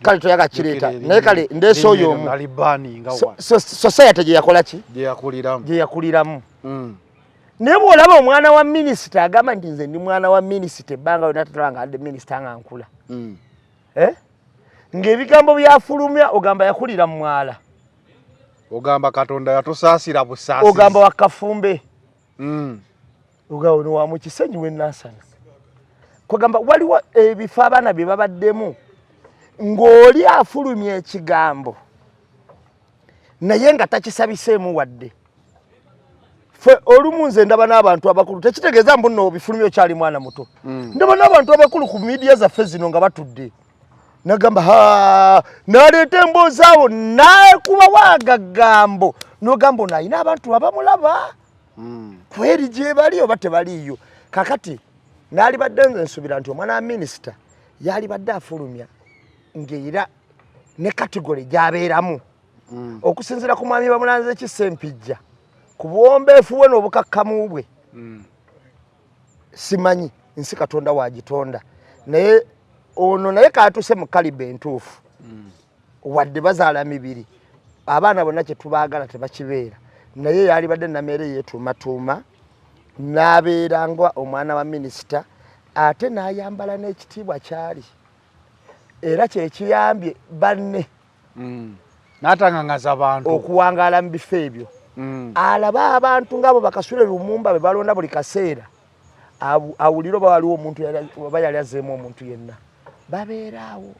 kale toyaga kireeta naye kale ndeesa oyo omu society gye yakola ki gye yakuliramu naye bw'olaba omwana wa minisita agamba nti nze ndi mwana wa minisita ebbanga yonna tatalanga adde minisita nga nkula ng'ebigambo byafulumya ogamba yakulira mu mwala ogamba Katonda yatusaasira busaasi ogamba wakafumbe ogamba no wa mu kisenyi w'ennansana kugamba waliwo ebifo abaana bye babaddemu ng'oli afulumya ekigambo naye nga takisabiseemu wadde fe olumu nze ndaba n'abantu abakulu tekitegeeza mbu nno bifulumya okyali mwana muto ndaba n'abantu abakulu ku midiya zaffe zino nga batudde nagamba naleeta emboozi awo nakuba wagagambo nogamba ono ayina abantu abamulaba kweri gye bali oba tebaliiyo kakati naali badde nze nsuubira nti omwana wa minisita yaali badde afulumya ng'era ne kategole gy'abeeramu okusinziira ku mwami bamulanze Kisempijja ku buwombeefu bwe n'obukakkamu bwe simanyi nsi Katonda wagitonda naye ono naye kaatuse mu kalibe entuufu wadde bazaala mibiri abaana bonna kye tubaagala tebakibeera naye yaali badde nameere yeetuumatuuma n'abeeranga omwana wa minisita ate n'ayambala n'ekitiibwa kyali era kyekiyambye banne n'atangangaza bantu okuwangaala mu bifo ebyo alaba abantu ng'abo Bakasule Lumumba be balonda buli kaseera awulira oba waliwo omuntu oba yali azeemu omuntu yenna babeeraawo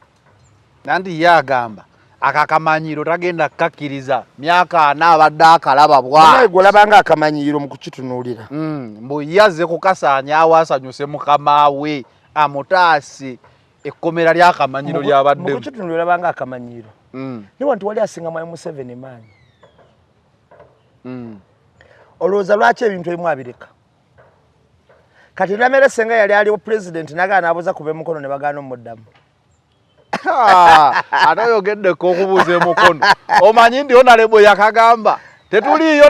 nanti ye agamba akakamanyiro tagenda kukakkiriza myaka 4 abadde akalaba bwa golabanga akamanyiiro mu kukitunuulira mbu yazze kukasaanya awasanyuse mukama we amutaasi ekkomera ly'akamanyiro ly'abaddemu mu kukitunuulira banga akamanyiiro niwo nti wali asinga mwayi Museveni maanyi olowooza lwaki ebintu ebimu abireka kati Namere Senga yali aliwo president nagaana abuuza kuba emukono ne bagaana omuddamu ate oyogeddeko okubuuza emukono omanyi ndi Honorable yakagamba tetuliiyo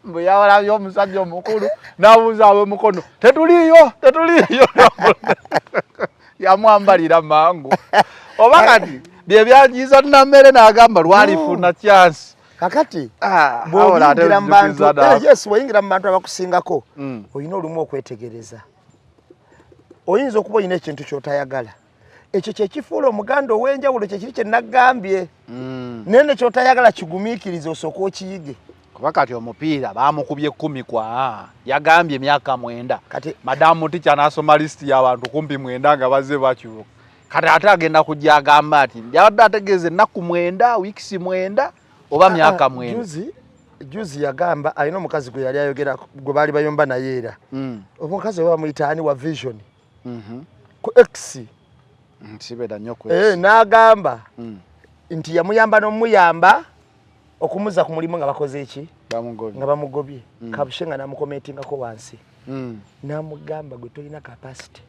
mbu yawalabye omusajja omukulu n'abuuza ab'emukono tetuliiyo yamwambalira mangu oba kati bye byanyiza Namere n'agamba lwalifuna chance kakati bw'oyingira mu bantu bw'oyingira mu bantu abakusingako olina olumu okwetegereza oyinza okuba olina ekintu ky'otayagala ekyo kyekifuula omuganda ow'enjawulo kyekiri kye nagambye naye ne ky'otayagala kigumiikirize osooka okiyige kuba kati omupiira baamukubye 10 kwa yagambye emyaka 9 kati madamu ticha n'asoma lisiti y'abantu 9 nga bazze bakyuka kati ate agenda kujja agamba ati yabadde ategeeza ennaku 9 wiikisi 9 oba myaka 9 juzi yagamba alina omukazi gwe yali ayogera gwe baali bayomba naye era omukazi we bamuyita ani wa Vision ku X nsibeda nnyo ku n'agamba nti yamuyamba n'omuyamba okumuza ku mulimu nga bakoze eki nga bamugobye Kabushenga n'amukomentingako wansi n'amugamba gwe tolina capacity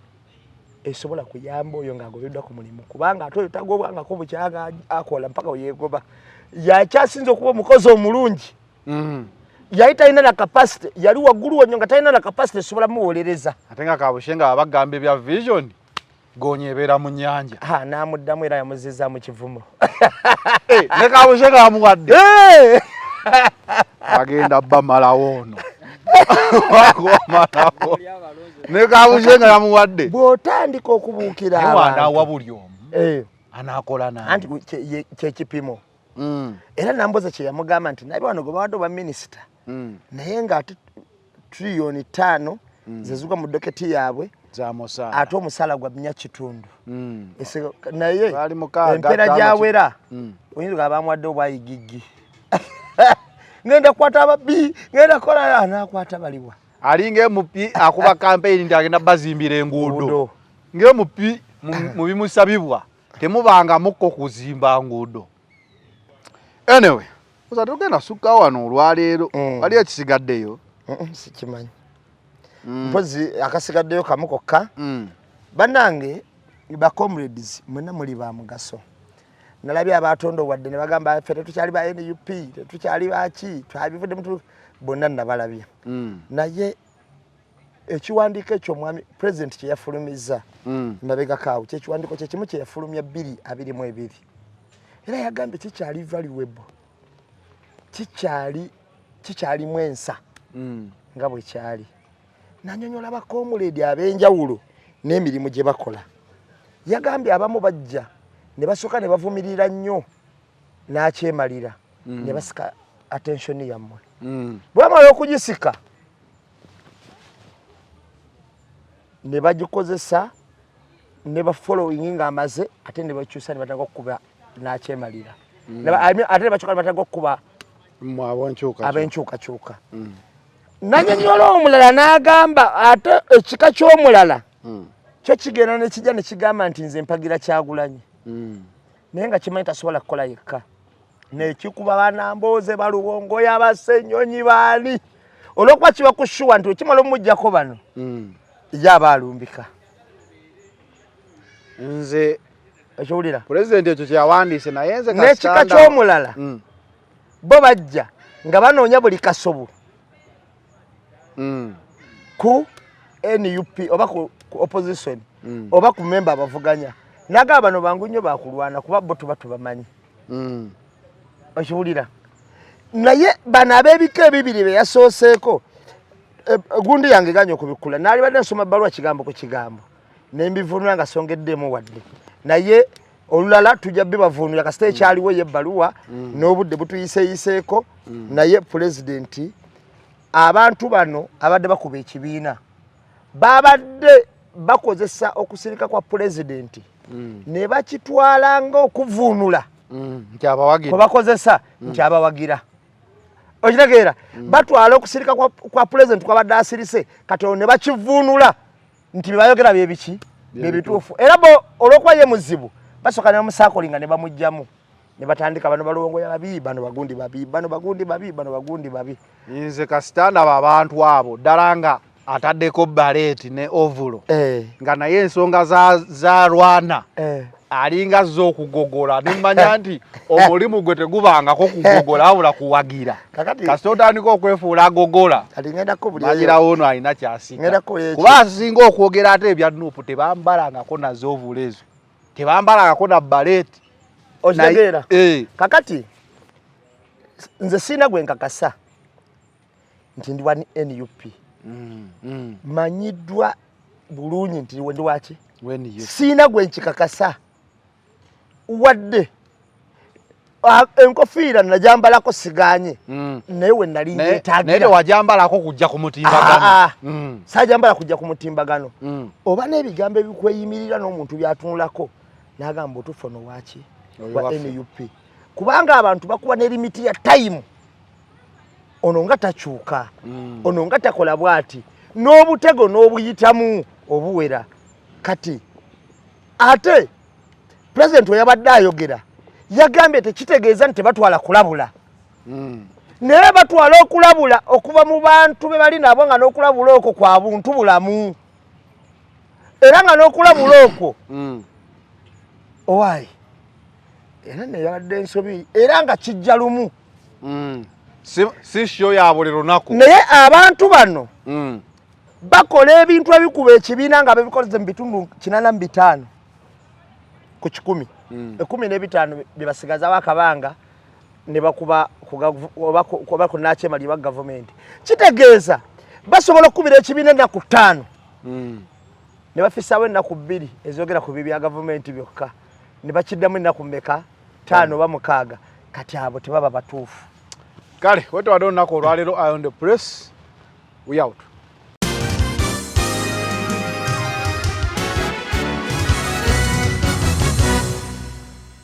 esobola kuyamba oyo ng'agobeddwa ku mulimu kubanga ate oyo tagobwangako bukyanga akola mpaka weyegoba yakyasinza okuba omukozi omulungi yali talina na capacity yali waggulu wonnyo nga talina na capacity esobola muwolereza ate nga Kabushenga abagamba ebya Vision gonyebeera mu nnyanja n'amuddamu era yamuzizza mu kivumo ne Kabushenga amuwadde agenda bamalawo ono ne Kabushenga yamuwadde bw'otandika okubuukira abantu buli omu anaakola anti kyekipimo era namboza kye yamugamba nti naye wano gwe bawadde oba minisita naye ng'ate triliyoni 5 zezugwa mu doketi yaabwe ate omusala gwa 4 naye empeera gyawera oyinza nga bamuwadde obwayigiggi ngenda kukwata ababbi ngenda kukola anaakwata baliwa alinga emupi akuba campaign nti agenda bazimbira enguudo ng'emupi mu bimusabibwa temubanga mukko kuzimba nguudo anyway uzate ugenda sukka wano olwaleero wali ekisigaddeyo sikimanyi mpozi akasigaddeyo kamu kokka bannange ba comrades mwenna muli ba mugaso nalabye abatonda wadde ne bagamba ffe tetukyali ba NUP tetukyali baki twabivudde mutu bonna nabalabye naye ekiwandiiko ekyo omwami president kye yafulumiza mabega kaawo kyekiwandiiko kye kimu kye yafulumya 222 era yagambye kikyali valuable kikyali mwensa nga bwe kyali nanyonyola bakomuledi ab'enjawulo n'emirimu gye bakola yagambye abamu bajja ne basooka ne bavumirira nnyo n'akyemalira ne basika attention yammwe bwamala okugisika ne bagikozesa ne bafollowing ng'amaze ate ne bakyusa ne batandika okukuba n'akyemalira ate ne bakyuka ne batandika okukuba ab'enkyukakyuka nanyonyola omulala n'agamba ate ekika ky'omulala kyo kigenda ne kijja ne kigamba nti nze mpagira Kyagulanyi naye nga kimanyi tasobola kukola yekka nekikuba banambooze baluwongoya abasenyonyi baani olwokuba kiba kushuwa nti okimala omujjako bano ye aba alumbika nze ekiwulira pulezidenti ekyo kyawandiise naye nze n'ekika ky'omulala bo bajja nga banoonya buli kasobo ku NUP oba ku opposition oba ku member abavuganya naga bano bangu nnyo bakulwana kuba bo tuba tubamanyi okiwulira naye bano ab'ebika ebibiri be yasooseeko gundi yange ganya okubikula naali badde nsoma bbalwa kigambo ku kigambo nembivuunula nga songeddemu wadde naye olulala tujja bibavuunula kasita ekyaliwo yebbaluwa n'obudde butuyiseeyiseeko naye pulezidenti abantu bano abadde bakuba ekibiina babadde bakozesa okusirika kwa pulezidenti ne bakitwala nga okuvuunula kwe bakozesa nti abawagira okitegeera batwala okusirika kwa pulezidenti kwabadde asirise kati ne bakivuunula nti bebayogera byebiki byebituufu era bo olwokuba ye muzibu basooka ne bamusaakolinga ne bamugjamu ne batandika bano balongoya babi bano bagundi babi bano bagundi babi bano bagundi babi nze kasitanda abantu abo ddala nga ataddeko baleti ne ovulo nga naye ensonga za Rwanda alinga zo okugogola nimanya nti omulimu gwe tegubangako kugogola wabula kuwagira kasita otandika okwefuula agogola bagirawo ono alina kyasika kuba asinga okwogera ate ebya Nuupu tebambalangako nazo ovulo ezo tebambalangako na baleti okitegeera kakati nze sina gwe nkakasa nti ndi wa NUP manyiddwa bulungi nti ndi waki sina gwe nkikakasa wadde enkofiira najambalako siganye naye we nali netagira naye wajambalako kujja ku mutimbagano sajambala kujja ku mutimbagano oba n'ebigambo ebikweyimirira n'omuntu byatunulako n'agamba otufono waki wa NUP kubanga abantu bakuba ne limiti ya time ono nga takyuka ono nga takola bwati n'obutego n'obuyitamu obuwera kati ate president oyabadde ayogera yagambye tekitegeeza nti batwala kulabula naye batwala okulabula okuva mu bantu be bali nabo nga n'okulabula okwo kwa buntu bulamu era nga n'okulabula okwo owaayi era neyabadde ensobi era nga kijja lumu si sho ya buli lunaku naye abantu bano bakola ebintu ebikuba ekibiina nga babikoze mu bitundu 85 ku 10 15 bibasigaza bakabanga ne bakuba kuba ku nachemali ba government kitegeeza basobola okubira ekibiina na ku 5 ne bafisawe na ku 2 ezogera ku bibya government byokka ne bakiddamu na ku mmeka 5 ba mukaga kati abo tebaba batuufu kale wote wadona ko lwalero on the press we out